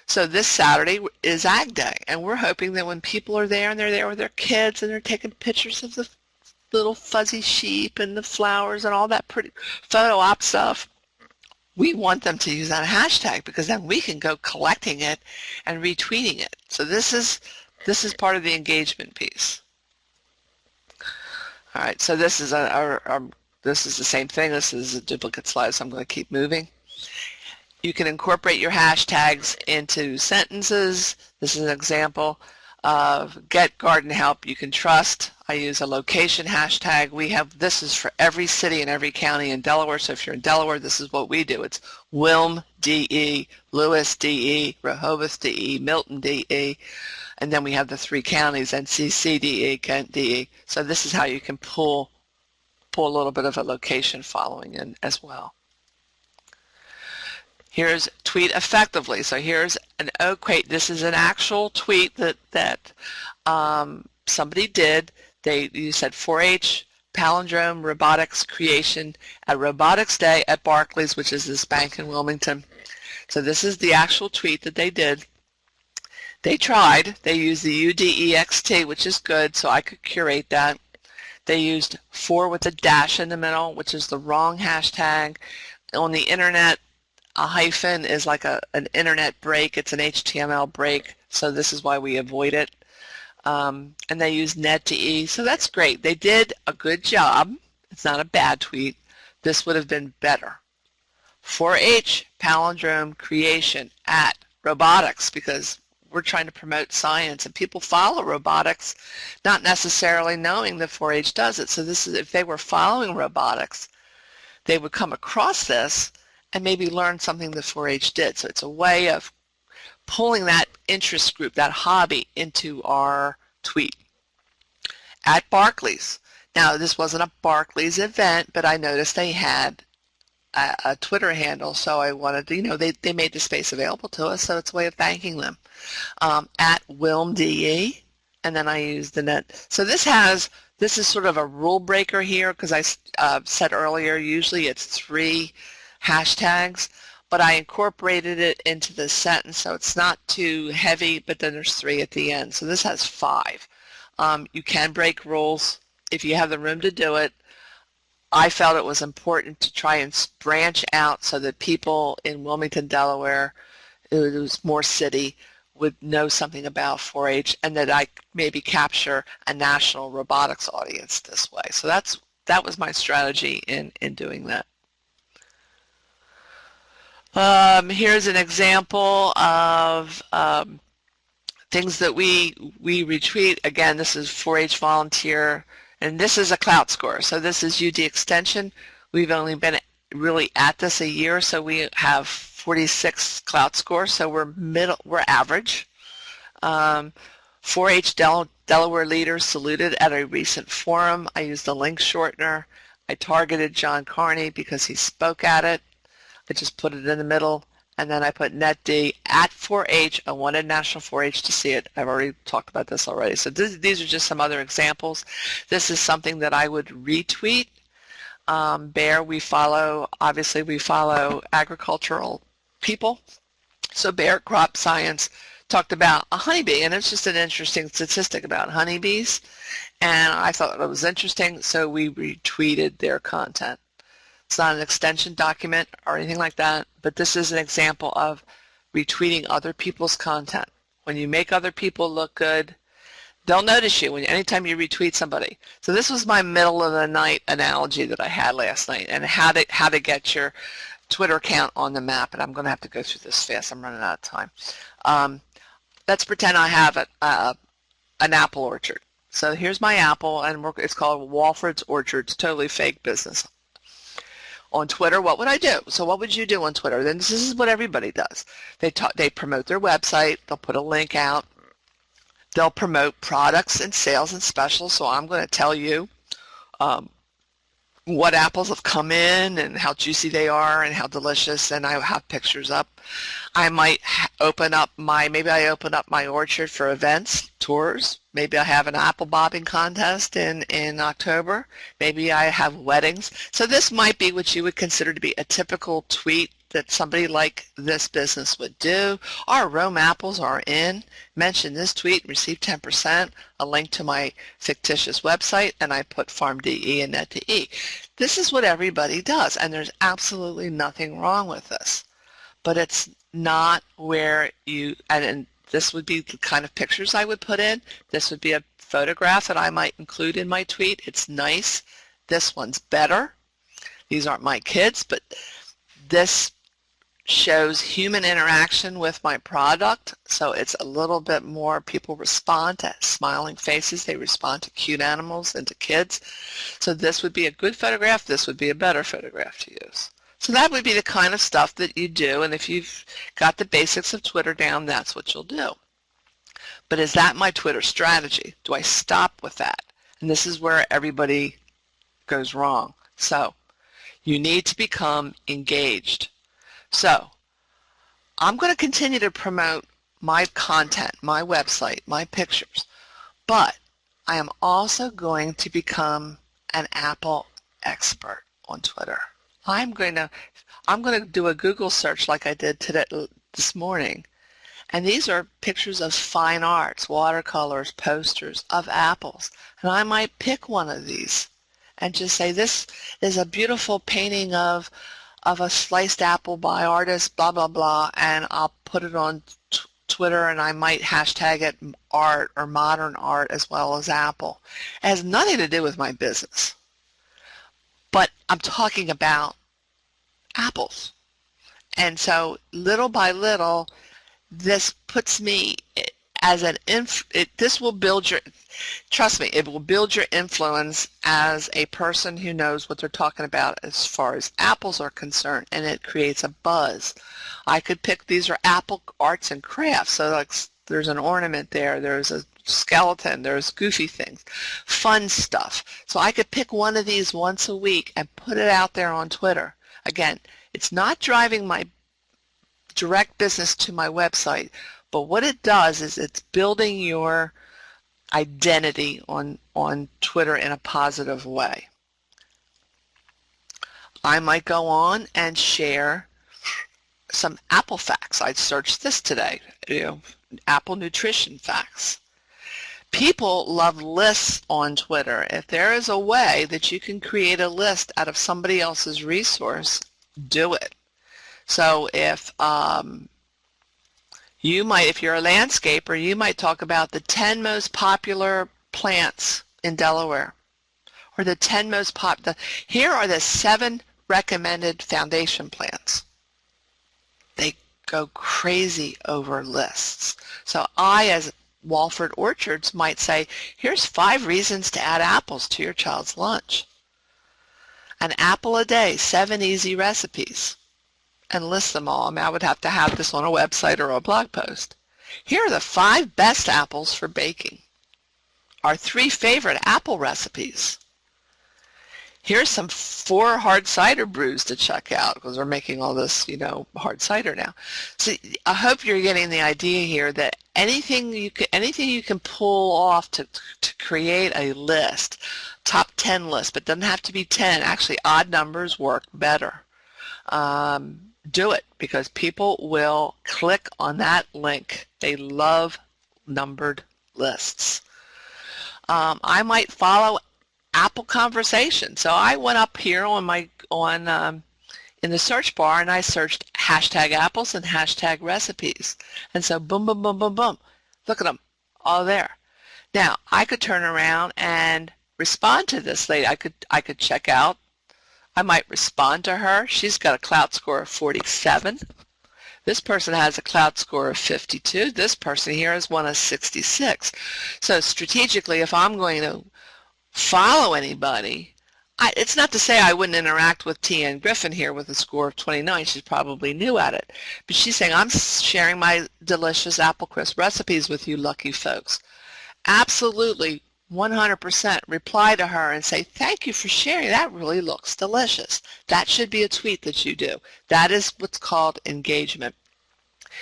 So this Saturday is Ag Day, and we're hoping that when people are there and they're there with their kids and they're taking pictures of the little fuzzy sheep and the flowers and all that pretty photo op stuff, we want them to use that hashtag, because then we can go collecting it and retweeting it. So this is part of the engagement piece. All right, so this is this is the same thing. This is a duplicate slide, so I'm going to keep moving. You can incorporate your hashtags into sentences. This is an example of get garden help you can trust. I use a location hashtag. This is for every city and every county in Delaware. So if you're in Delaware, this is what we do. It's Wilm, DE, Lewis, DE, Rehoboth, DE, Milton, DE, and then we have the 3 counties, NCC, DE, Kent, DE. So this is how you can pull a little bit of a location following in as well. Here's tweet effectively. So here's an equate. This is an actual tweet that somebody did. You said 4-H palindrome robotics creation at Robotics Day at Barclays, which is this bank in Wilmington. So this is the actual tweet that they did. They tried. They used the UDEXT, which is good, so I could curate that. They used 4 with a dash in the middle, which is the wrong hashtag. On the internet, a hyphen is like an internet break. It's an HTML break, so this is why we avoid it. And they use net-to-e, so that's great. They did a good job. It's not a bad tweet. This would have been better. 4-H palindrome creation at robotics, because we're trying to promote science, and people follow robotics not necessarily knowing that 4-H does it. So this is, if they were following robotics, they would come across this and maybe learn something that 4-H did. So it's a way of pulling that interest group, that hobby, into our tweet. At Barclays. Now, this wasn't a Barclays event, but I noticed they had a Twitter handle, so I wanted to, they made the space available to us, so it's a way of thanking them. At WilmDE, and then I used the net. So this is sort of a rule breaker here, because I said earlier, usually it's 3 hashtags, but I incorporated it into the sentence, so it's not too heavy, but then there's 3 at the end. So this has 5. You can break rules if you have the room to do it. I felt it was important to try and branch out so that people in Wilmington, Delaware, it was more city, would know something about 4-H, and that I maybe capture a national robotics audience this way. So that was my strategy in doing that. Here's an example of Things that we retweet, again, this is 4-H volunteer, and this is a Klout Score. So this is UD Extension. We've only been really at this a year, so we have 46 Klout Scores, so we're average. 4-H Delaware leaders saluted at a recent forum. I used a link shortener. I targeted John Carney because he spoke at it. I just put it in the middle, and then I put NetD at 4-H. I wanted National 4-H to see it. I've already talked about this already. So these are just some other examples. This is something that I would retweet. Bear, obviously we follow agricultural people. So Bear Crop Science talked about a honeybee, and it's just an interesting statistic about honeybees, and I thought it was interesting, so we retweeted their content. It's not an extension document or anything like that, but this is an example of retweeting other people's content. When you make other people look good, they'll notice you anytime you retweet somebody. So this was my middle of the night analogy that I had last night, and how to get your Twitter account on the map, and I'm going to have to go through this fast. I'm running out of time. Let's pretend I have an apple orchard. So here's my apple, and it's called Walfred's Orchard. It's totally fake business. On Twitter, what would I do? So what would you do on Twitter? Then this is what everybody does. They promote their website. They'll put a link out. They'll promote products and sales and specials. So I'm going to tell you what apples have come in and how juicy they are and how delicious, and I have pictures up. I might maybe I open up my orchard for events, tours. Maybe I have an apple bobbing contest in October. Maybe I have weddings. So this might be what you would consider to be a typical tweet that somebody like this business would do. Our Rome apples are in. Mention this tweet and receive 10%. A link to my fictitious website, and I put FarmDE and NetDE. This is what everybody does, and there's absolutely nothing wrong with this. But it's not where and this would be the kind of pictures I would put in. This would be a photograph that I might include in my tweet. It's nice. This one's better. These aren't my kids, but this shows human interaction with my product, so it's a little bit more, people respond to smiling faces, they respond to cute animals and to kids. So this would be a good photograph, this would be a better photograph to use. So that would be the kind of stuff that you do, and if you've got the basics of Twitter down, that's what you'll do. But is that my Twitter strategy? Do I stop with that? And this is where everybody goes wrong. So you need to become engaged. So I'm going to continue to promote my content, my website, my pictures, but I am also going to become an Apple expert on Twitter. I'm going to do a Google search like I did this morning, and these are pictures of fine arts, watercolors, posters of apples, and I might pick one of these and just say, this is a beautiful painting of a sliced apple by artist, blah, blah, blah, and I'll put it on Twitter, and I might hashtag it art or modern art as well as apple. It has nothing to do with my business, but I'm talking about apples. And so little by little, this puts me as this will build your, trust me, it will build your influence as a person who knows what they're talking about as far as apples are concerned, and it creates a buzz. I could pick, these are apple arts and crafts, so like there's an ornament there, there's a skeleton, there's goofy things, fun stuff. So I could pick one of these once a week and put it out there on Twitter. Again, it's not driving my direct business to my website, but what it does is it's building your identity on Twitter in a positive way. I might go on and share some apple facts. I searched this today, apple nutrition facts. People love lists on Twitter. If there is a way that you can create a list out of somebody else's resource, do it. So if if you're a landscaper, you might talk about the 10 most popular plants in Delaware, or the 10 most here are the 7 recommended foundation plants. They go crazy over lists. So I, as Walford Orchards, might say, here's 5 reasons to add apples to your child's lunch. An apple a day, 7 easy recipes, and list them all. I mean, I would have to have this on a website or a blog post. Here are the 5 best apples for baking. Our 3 favorite apple recipes. Here's some 4 hard cider brews to check out, because we're making all this, hard cider now. So I hope you're getting the idea here that anything you can pull off to create a list, top 10 list, but it doesn't have to be 10. Actually, odd numbers work better. Do it, because people will click on that link. They love numbered lists. I might follow Apple conversation. So I went up here on in the search bar, and I searched hashtag apples and hashtag recipes. And so boom, boom, boom, boom, boom. Look at them, all there. Now I could turn around and respond to this lady. I could check out. I might respond to her. She's got a Klout score of 47. This person has a Klout score of 52. This person here has one of 66. So strategically, if I'm going to follow anybody, it's not to say I wouldn't interact with T.N. Griffin here with a score of 29. She's probably new at it. But she's saying, I'm sharing my delicious apple crisp recipes with you lucky folks. Absolutely, 100% reply to her and say, thank you for sharing. That really looks delicious. That should be a tweet that you do. That is what's called engagement.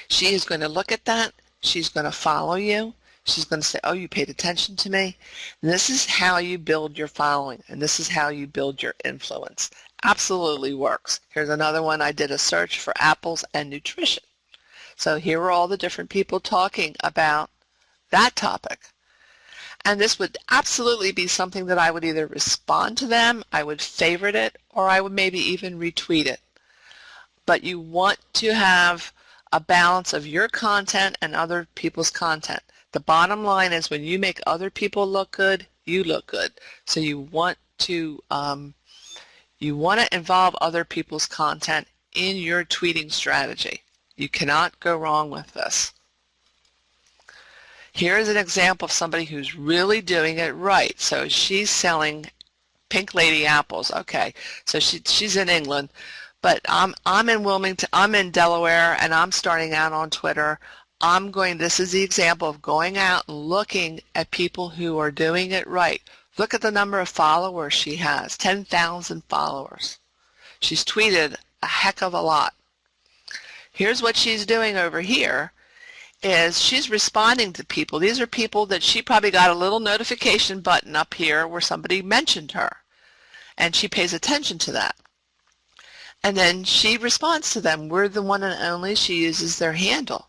She is going to look at that. She's going to follow you. She's going to say, oh, you paid attention to me. And this is how you build your following, and this is how you build your influence. Absolutely works. Here's another one. I did a search for apples and nutrition. So here are all the different people talking about that topic. And this would absolutely be something that I would either respond to them, I would favorite it, or I would maybe even retweet it. But you want to have a balance of your content and other people's content. The bottom line is when you make other people look good, you look good. So you want to involve other people's content in your tweeting strategy. You cannot go wrong with this. Here's an example of somebody who's really doing it right. So she's selling Pink Lady apples. Okay, so she's in England, but I'm in Wilmington. I'm in Delaware, and I'm starting out on Twitter. This is the example of going out and looking at people who are doing it right. Look at the number of followers she has, 10,000 followers. She's tweeted a heck of a lot. Here's what she's doing over here is she's responding to people. These are people that she probably got a little notification button up here where somebody mentioned her, and she pays attention to that. And then she responds to them. We're the one and only. She uses their handle.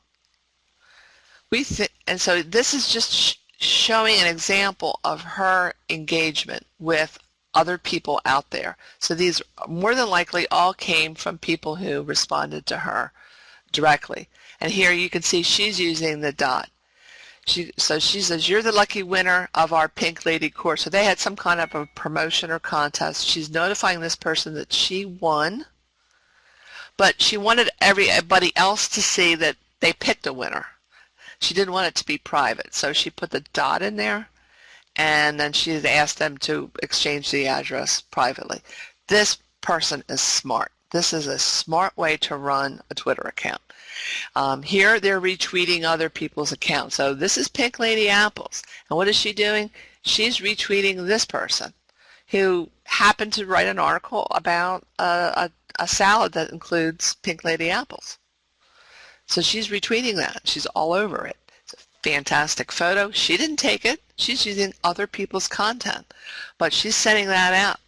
And so this is just showing an example of her engagement with other people out there. So these more than likely all came from people who responded to her directly. And here you can see she's using the dot. So she says, you're the lucky winner of our Pink Lady course. So they had some kind of a promotion or contest. She's notifying this person that she won, but she wanted everybody else to see that they picked a winner. She didn't want it to be private, so she put the dot in there, and then she asked them to exchange the address privately. This person is smart. This is a smart way to run a Twitter account. Here they're retweeting other people's accounts. So this is Pink Lady Apples. And what is she doing? She's retweeting this person who happened to write an article about a salad that includes Pink Lady apples. So she's retweeting that. She's all over it. It's a fantastic photo. She didn't take it. She's using other people's content, but she's sending that out.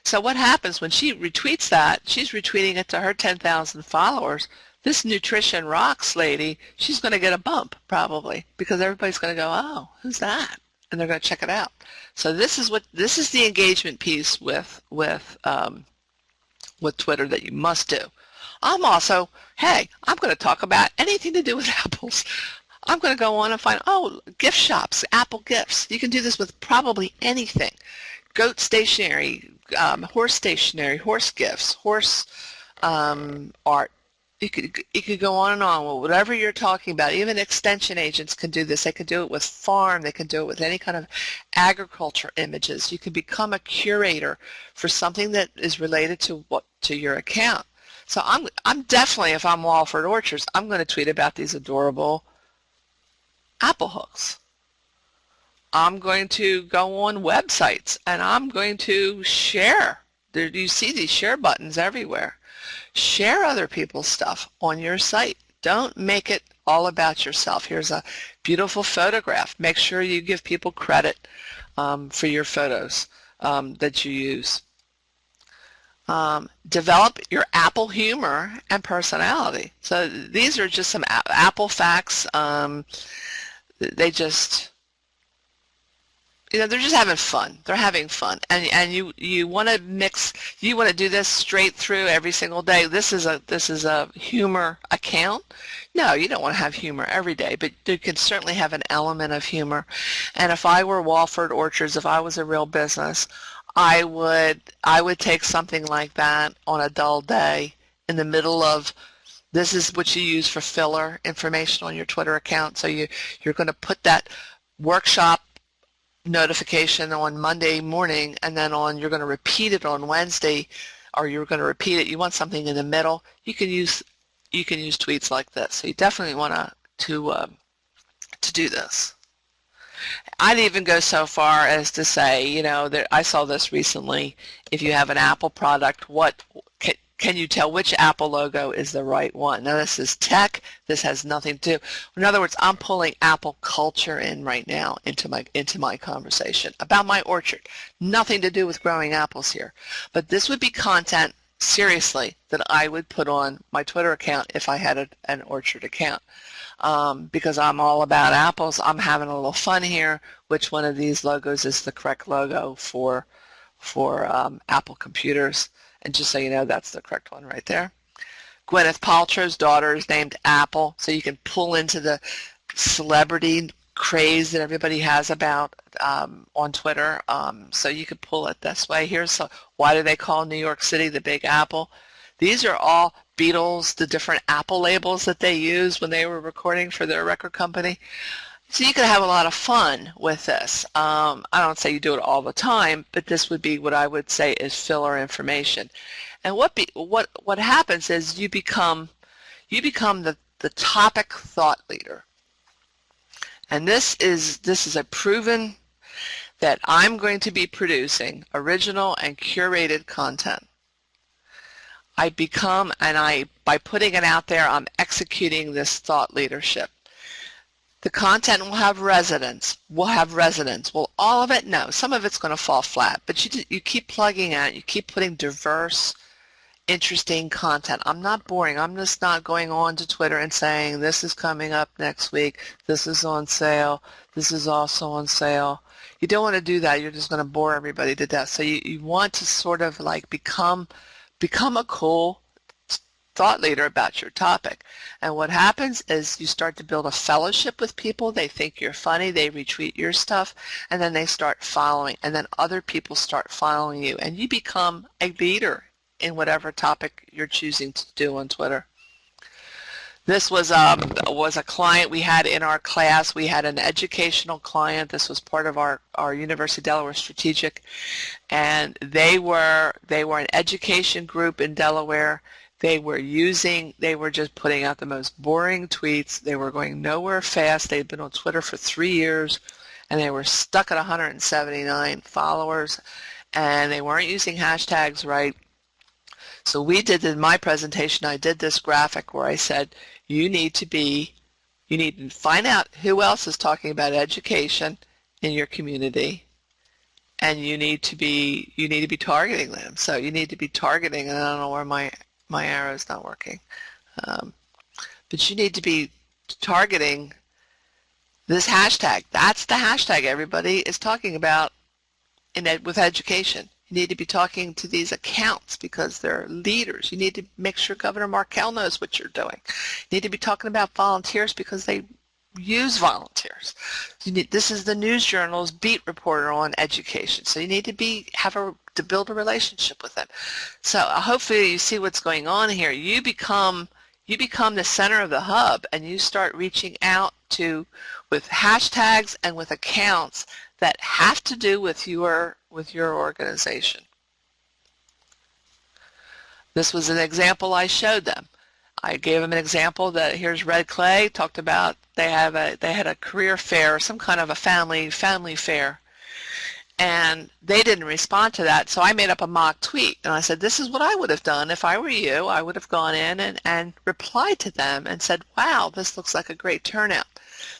So what happens when she retweets that? She's retweeting it to her 10,000 followers. This Nutrition Rocks lady, she's going to get a bump probably because everybody's going to go, oh, who's that? And they're going to check it out. So this is the engagement piece with Twitter that you must do. I'm also, hey, I'm going to talk about anything to do with apples. I'm going to go on and find, gift shops, Apple gifts. You can do this with probably anything. Goat stationery, horse stationery, horse gifts, horse art, You could go on and on. Well, whatever you're talking about, even extension agents can do this. They can do it with farm. They can do it with any kind of agriculture images. You can become a curator for something that is related to your account. So I'm definitely, if I'm Walford Orchards, I'm going to tweet about these adorable apple hooks. I'm going to go on websites and I'm going to share. You see these share buttons everywhere. Share other people's stuff on your site. Don't make it all about yourself. Here's a beautiful photograph. Make sure you give people credit for your photos that you use. Develop your Apple humor and personality. So these are just some Apple facts. They just, they're just having fun. They're having fun, and you want to mix. You want to do this straight through every single day. This is a humor account. No, you don't want to have humor every day, but you can certainly have an element of humor. And if I were Walford Orchards, if I was a real business, I would take something like that on a dull day in the middle of. This is what you use for filler information on your Twitter account. So you're going to put that workshop notification on Monday morning, and then you're going to repeat it on Wednesday, or you're going to repeat it. You want something in the middle. You can use tweets like this. So you definitely want to do this. I'd even go so far as to say, that I saw this recently. If you have an Apple product, can you tell which Apple logo is the right one? Now this is tech. This has nothing to do. In other words, I'm pulling Apple culture in right now into my conversation about my orchard. Nothing to do with growing apples here. But this would be content, seriously, that I would put on my Twitter account if I had an orchard account. Because I'm all about apples. I'm having a little fun here. Which one of these logos is the correct logo for Apple computers? And just so you know, that's the correct one right there. Gwyneth Paltrow's daughter is named Apple, so you can pull into the celebrity craze that everybody has about on Twitter. So you could pull it this way. Why do they call New York City the Big Apple? These are all Beatles, the different Apple labels that they used when they were recording for their record company. So you can have a lot of fun with this. I don't say you do it all the time, but this would be what I would say is filler information. And what happens is you become the topic thought leader. And this is a proven that I'm going to be producing original and curated content. By putting it out there, I'm executing this thought leadership. The content will have resonance. Will all of it? No. Some of it's going to fall flat. But you keep plugging at it. You keep putting diverse, interesting content. I'm not boring. I'm just not going on to Twitter and saying, this is coming up next week. This is on sale. This is also on sale. You don't want to do that. You're just going to bore everybody to death. So you want to sort of like become a cool thought leader about your topic. And what happens is you start to build a fellowship with people. They think you're funny. They retweet your stuff, and then they start following, and then other people start following you, and you become a leader in whatever topic you're choosing to do on Twitter. This was a client we had in our class. We had an educational client. This was part of our University of Delaware Strategic, and they were an education group in Delaware. They were just putting out the most boring tweets. They were going nowhere fast. They'd been on Twitter for 3 years, and they were stuck at 179 followers, and they weren't using hashtags right. So in my presentation, I did this graphic where I said, you need to find out who else is talking about education in your community, and you need to be targeting them. So you need to be targeting, and I don't know where my arrow's not working. But you need to be targeting this hashtag. That's the hashtag everybody is talking about with education. You need to be talking to these accounts because they're leaders. You need to make sure Governor Markell knows what you're doing. You need to be talking about volunteers because they use volunteers. This is the News Journal's beat reporter on education. So you need to build a relationship with them. So hopefully you see what's going on here. You become you become the center of the hub, and you start reaching out with hashtags and with accounts that have to do with your organization. This was an example I showed them. I gave them an example that here's Red Clay talked about they had a career fair, some kind of a family fair, and they didn't respond to that, so I made up a mock tweet, and I said, this is what I would have done if I were you. I would have gone in and replied to them and said, wow, this looks like a great turnout.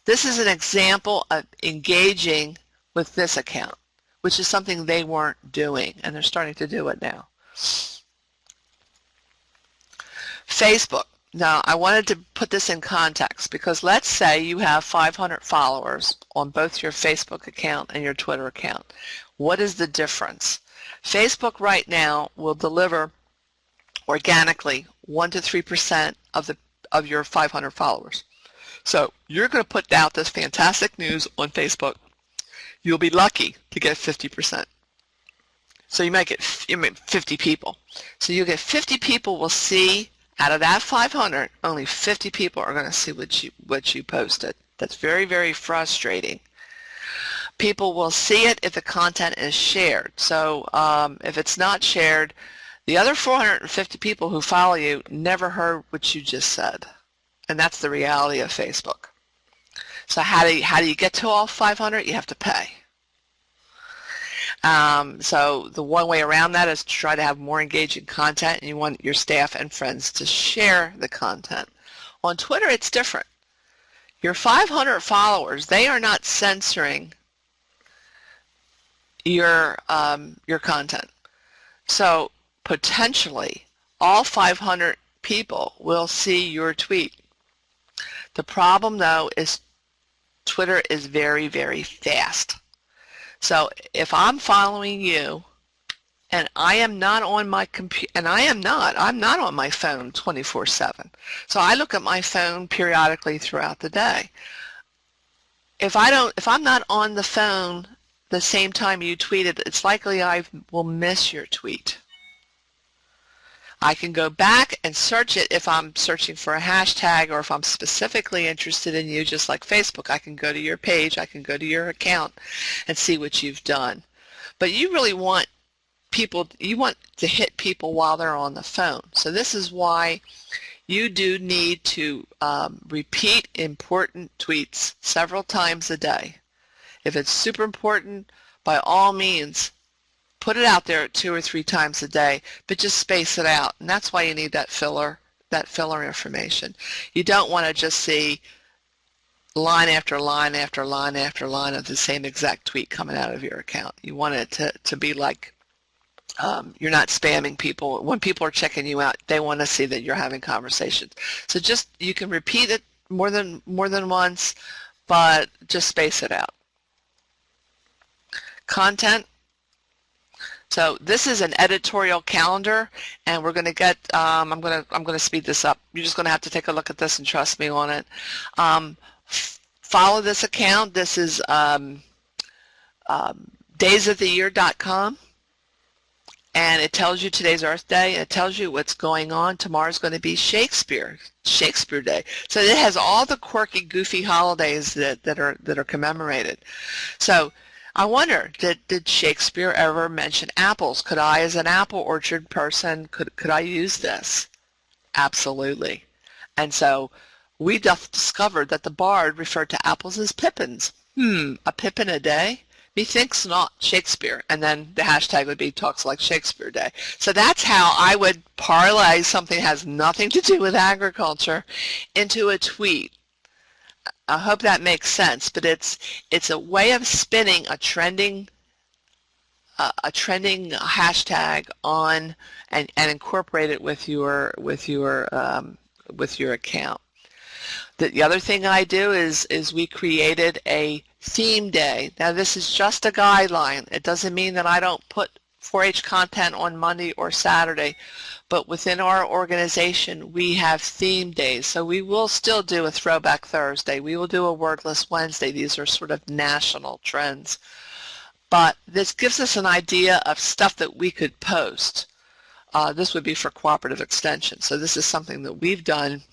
This is an example of engaging with this account, which is something they weren't doing, and they're starting to do it now. Facebook. Now, I wanted to put this in context because let's say you have 500 followers on both your Facebook account and your Twitter account. What is the difference? Facebook right now will deliver organically 1 to 3% of your 500 followers. So you're going to put out this fantastic news on Facebook. You'll be lucky to get 50%. So you might get 50 people. So you get 50 people will see. Out of that 500, only 50 people are going to see what you posted. That's very, very frustrating. People will see it if the content is shared. So if it's not shared, the other 450 people who follow you never heard what you just said. And that's the reality of Facebook. So how do you get to all 500? You have to pay. So the one way around that is to try to have more engaging content, and you want your staff and friends to share the content. On Twitter, it's different. Your 500 followers, they are not censoring your content. So potentially, all 500 people will see your tweet. The problem, though, is Twitter is very, very fast. So if I'm following you and I am not on my computer, and I'm not on my phone 24/7. So I look at my phone periodically throughout the day. If I'm not on the phone the same time you tweeted, it's likely I will miss your tweet. I can go back and search it if I'm searching for a hashtag, or if I'm specifically interested in you, just like Facebook. I can go to your page, I can go to your account and see what you've done. But you really want you want to hit people while they're on the phone. So this is why you do need to repeat important tweets several times a day. If it's super important, by all means, put it out there 2 or 3 times a day, but just space it out. And that's why you need that filler information. You don't want to just see line after line after line after line of the same exact tweet coming out of your account. You want it to be like you're not spamming people. When people are checking you out, they want to see that you're having conversations. So just, you can repeat it more than once, but just space it out. Content. So this is an editorial calendar, and we're going to get. I'm going to speed this up. You're just going to have to take a look at this and trust me on it. Follow this account. This is daysoftheyear.com, and it tells you today's Earth Day. It tells you what's going on. Tomorrow's going to be Shakespeare Day. So it has all the quirky, goofy holidays that are commemorated. So I wonder, did Shakespeare ever mention apples? Could I, as an apple orchard person, could I use this? Absolutely. And so we discovered that the bard referred to apples as pippins. A pippin a day? Methinks not, Shakespeare. And then the hashtag would be Talks Like Shakespeare Day. So that's how I would parlay something that has nothing to do with agriculture into a tweet. I hope that makes sense, but it's a way of spinning a trending hashtag on and incorporate it with your account. The other thing I do is we created a theme day. Now this is just a guideline. It doesn't mean that I don't put 4-H content on Monday or Saturday, but within our organization we have theme days. So we will still do a Throwback Thursday. We will do a Wordless Wednesday. These are sort of national trends. But this gives us an idea of stuff that we could post. This would be for cooperative extension. So this is something that we've done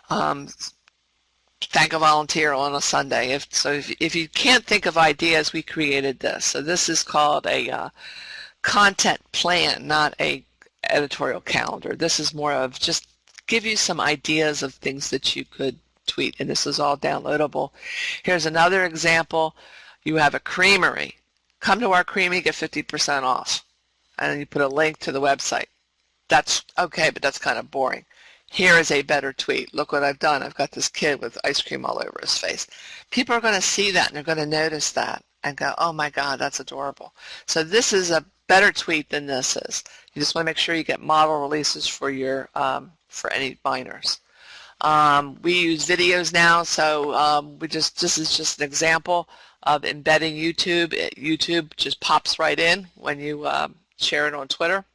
Thank a volunteer on a Sunday. If you can't think of ideas, we created this. So this is called a content plan, not a editorial calendar. This is more of just give you some ideas of things that you could tweet, and this is all downloadable. Here's another example. You have a creamery. Come to our creamery, get 50% off. And then you put a link to the website. That's okay, but that's kind of boring. Here is a better tweet. Look what I've done. I've got this kid with ice cream all over his face. People are going to see that and they're going to notice that and go, oh my God, that's adorable. So this is a better tweet than this is. You just want to make sure you get model releases for your for any minors. We use videos now, so this is just an example of embedding YouTube. YouTube just pops right in when you share it on Twitter.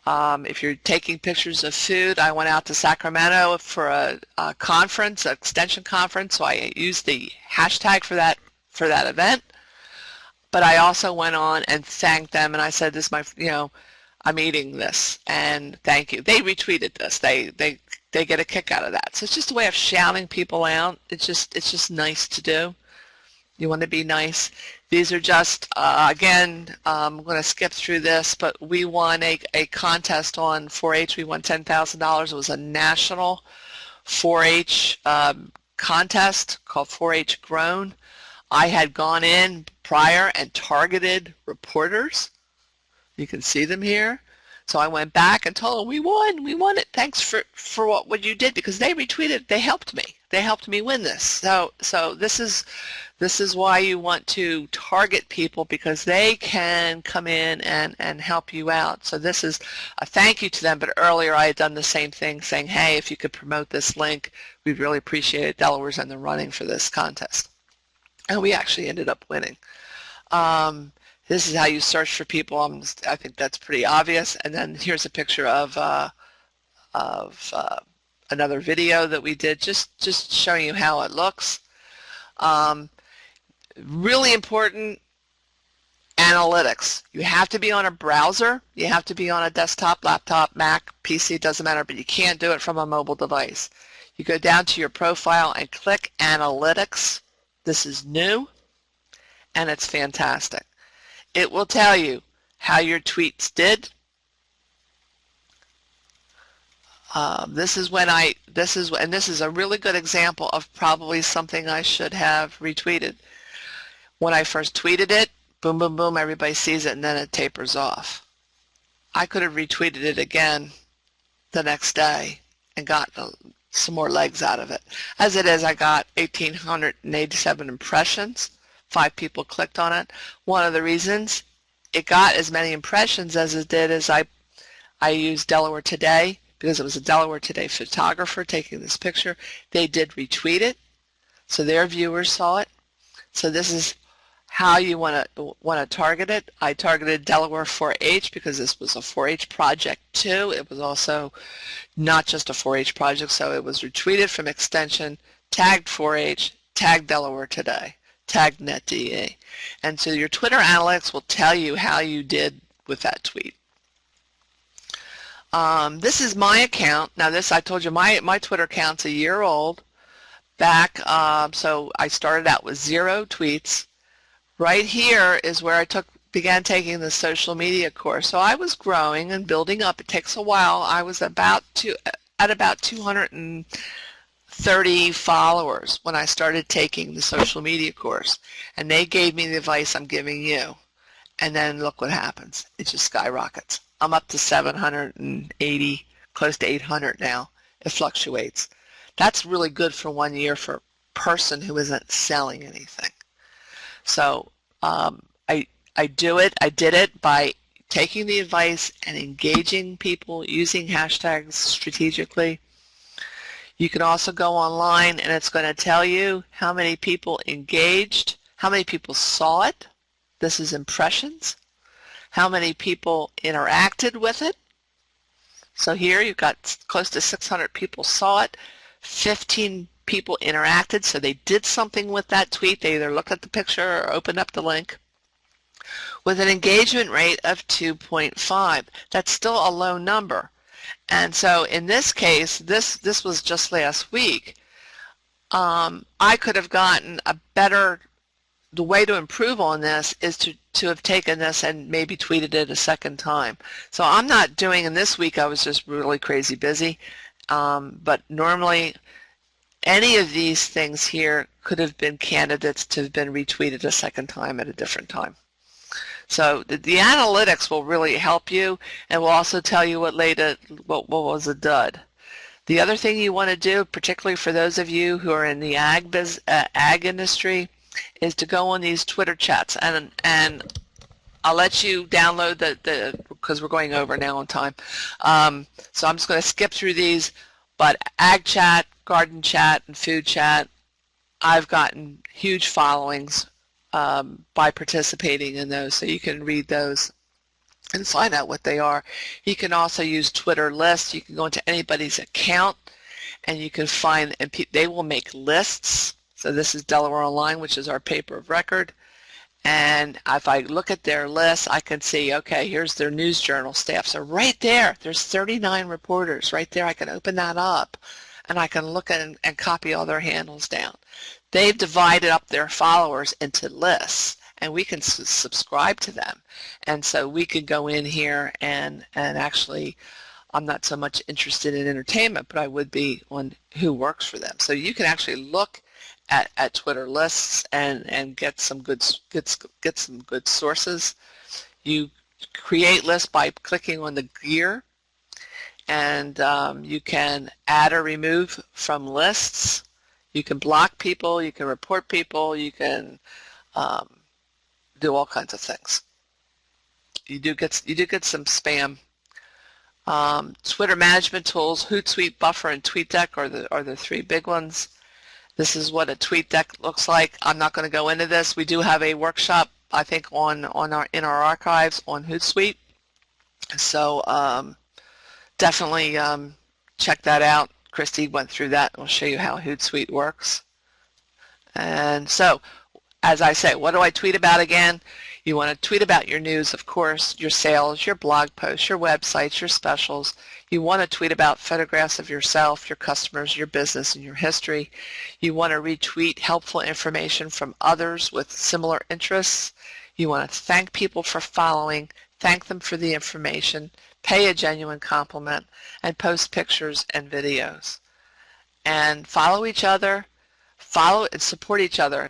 If you're taking pictures of food, I went out to Sacramento for a conference, an extension conference, so I used the hashtag for that event. But I also went on and thanked them, and I said, "This is my, I'm eating this, and thank you." They retweeted this. They get a kick out of that. So it's just a way of shouting people out. It's just nice to do. You want to be nice. These are just, again, I'm going to skip through this, but we won a contest on 4-H. We won $10,000. It was a national 4-H contest called 4-H Grown. I had gone in prior and targeted reporters. You can see them here. So I went back and told them, we won it. Thanks for what you did, because they retweeted, they helped me. They helped me win this. So this is why you want to target people, because they can come in and help you out. So this is a thank you to them, but earlier I had done the same thing, saying, hey, if you could promote this link, we'd really appreciate it. Delaware's in the running for this contest. And we actually ended up winning. This is how you search for people. I think that's pretty obvious. And then here's a picture of another video that we did, just showing you how it looks. Really important, analytics. You have to be on a browser. You have to be on a desktop, laptop, Mac, PC, it doesn't matter, but you can't do it from a mobile device. You go down to your profile and click analytics. This is new, and it's fantastic. It will tell you how your tweets did. This is a really good example of probably something I should have retweeted. When I first tweeted it, boom, boom, boom, everybody sees it, and then it tapers off. I could have retweeted it again the next day and got some more legs out of it. As it is, I got 1,887 impressions. 5 people clicked on it. One of the reasons it got as many impressions as it did is I used Delaware Today, because it was a Delaware Today photographer taking this picture. They did retweet it, so their viewers saw it. So this is how you want to target it. I targeted Delaware 4-H because this was a 4-H project too. It was also not just a 4-H project, so it was retweeted from extension, tagged 4-H, tagged Delaware Today, tagged NetDE. And so your Twitter analytics will tell you how you did with that tweet. This is my account. Now this, I told you, my Twitter account's a year old. Back, so I started out with 0 tweets. Right here is where I began taking the social media course. So I was growing and building up. It takes a while. I was at about 230 followers when I started taking the social media course, and they gave me the advice I'm giving you. And then look what happens. It just skyrockets. I'm up to 780, close to 800 now. It fluctuates. That's really good for 1 year for a person who isn't selling anything. So I did it by taking the advice and engaging people, using hashtags strategically. You can also go online and it's going to tell you how many people engaged, how many people saw it. This is impressions. How many people interacted with it. So here you've got close to 600 people saw it. 15 people interacted, so they did something with that tweet. They either looked at the picture or opened up the link. With an engagement rate of 2.5. That's still a low number. And so in this case, this was just last week. I could have gotten a better, the way to improve on this is to have taken this and maybe tweeted it a second time. So I'm not doing, in this week I was just really crazy busy, but normally any of these things here could have been candidates to have been retweeted a second time at a different time. So the analytics will really help you, and will also tell you what was a dud. The other thing you want to do, particularly for those of you who are in the ag industry, is to go on these Twitter chats, and I'll let you download because we're going over now on time. So I'm just going to skip through these, but ag chat, garden chat, and food chat, I've gotten huge followings by participating in those, so you can read those and find out what they are. You can also use Twitter lists. You can go into anybody's account and you can find, and they will make lists. So this is Delaware Online, which is our paper of record. And if I look at their list, I can see, okay, here's their news journal staff. So right there, there's 39 reporters. Right there, I can open that up and I can look at and copy all their handles down. They've divided up their followers into lists, and we can subscribe to them. And so we could go in here and actually, I'm not so much interested in entertainment, but I would be on who works for them. So you can actually look at Twitter lists and get some good sources. You create lists by clicking on the gear, and you can add or remove from lists. You can block people, you can report people, you can do all kinds of things. You do get some spam. Twitter management tools, Hootsuite, Buffer, and TweetDeck are the three big ones. This is what a TweetDeck looks like. I'm not going to go into this. We do have a workshop, I think, in our archives on Hootsuite. So definitely check that out. Christy went through that and will show you how Hootsuite works. And so, as I say, what do I tweet about again? You want to tweet about your news, of course, your sales, your blog posts, your websites, your specials. You want to tweet about photographs of yourself, your customers, your business, and your history. You want to retweet helpful information from others with similar interests. You want to thank people for following, thank them for the information, pay a genuine compliment, and post pictures and videos. And follow each other, follow and support each other.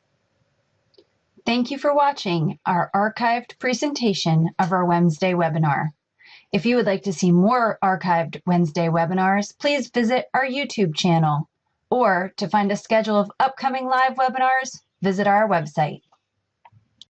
Thank you for watching our archived presentation of our Wednesday webinar. If you would like to see more archived Wednesday webinars, please visit our YouTube channel. Or to find a schedule of upcoming live webinars, visit our website.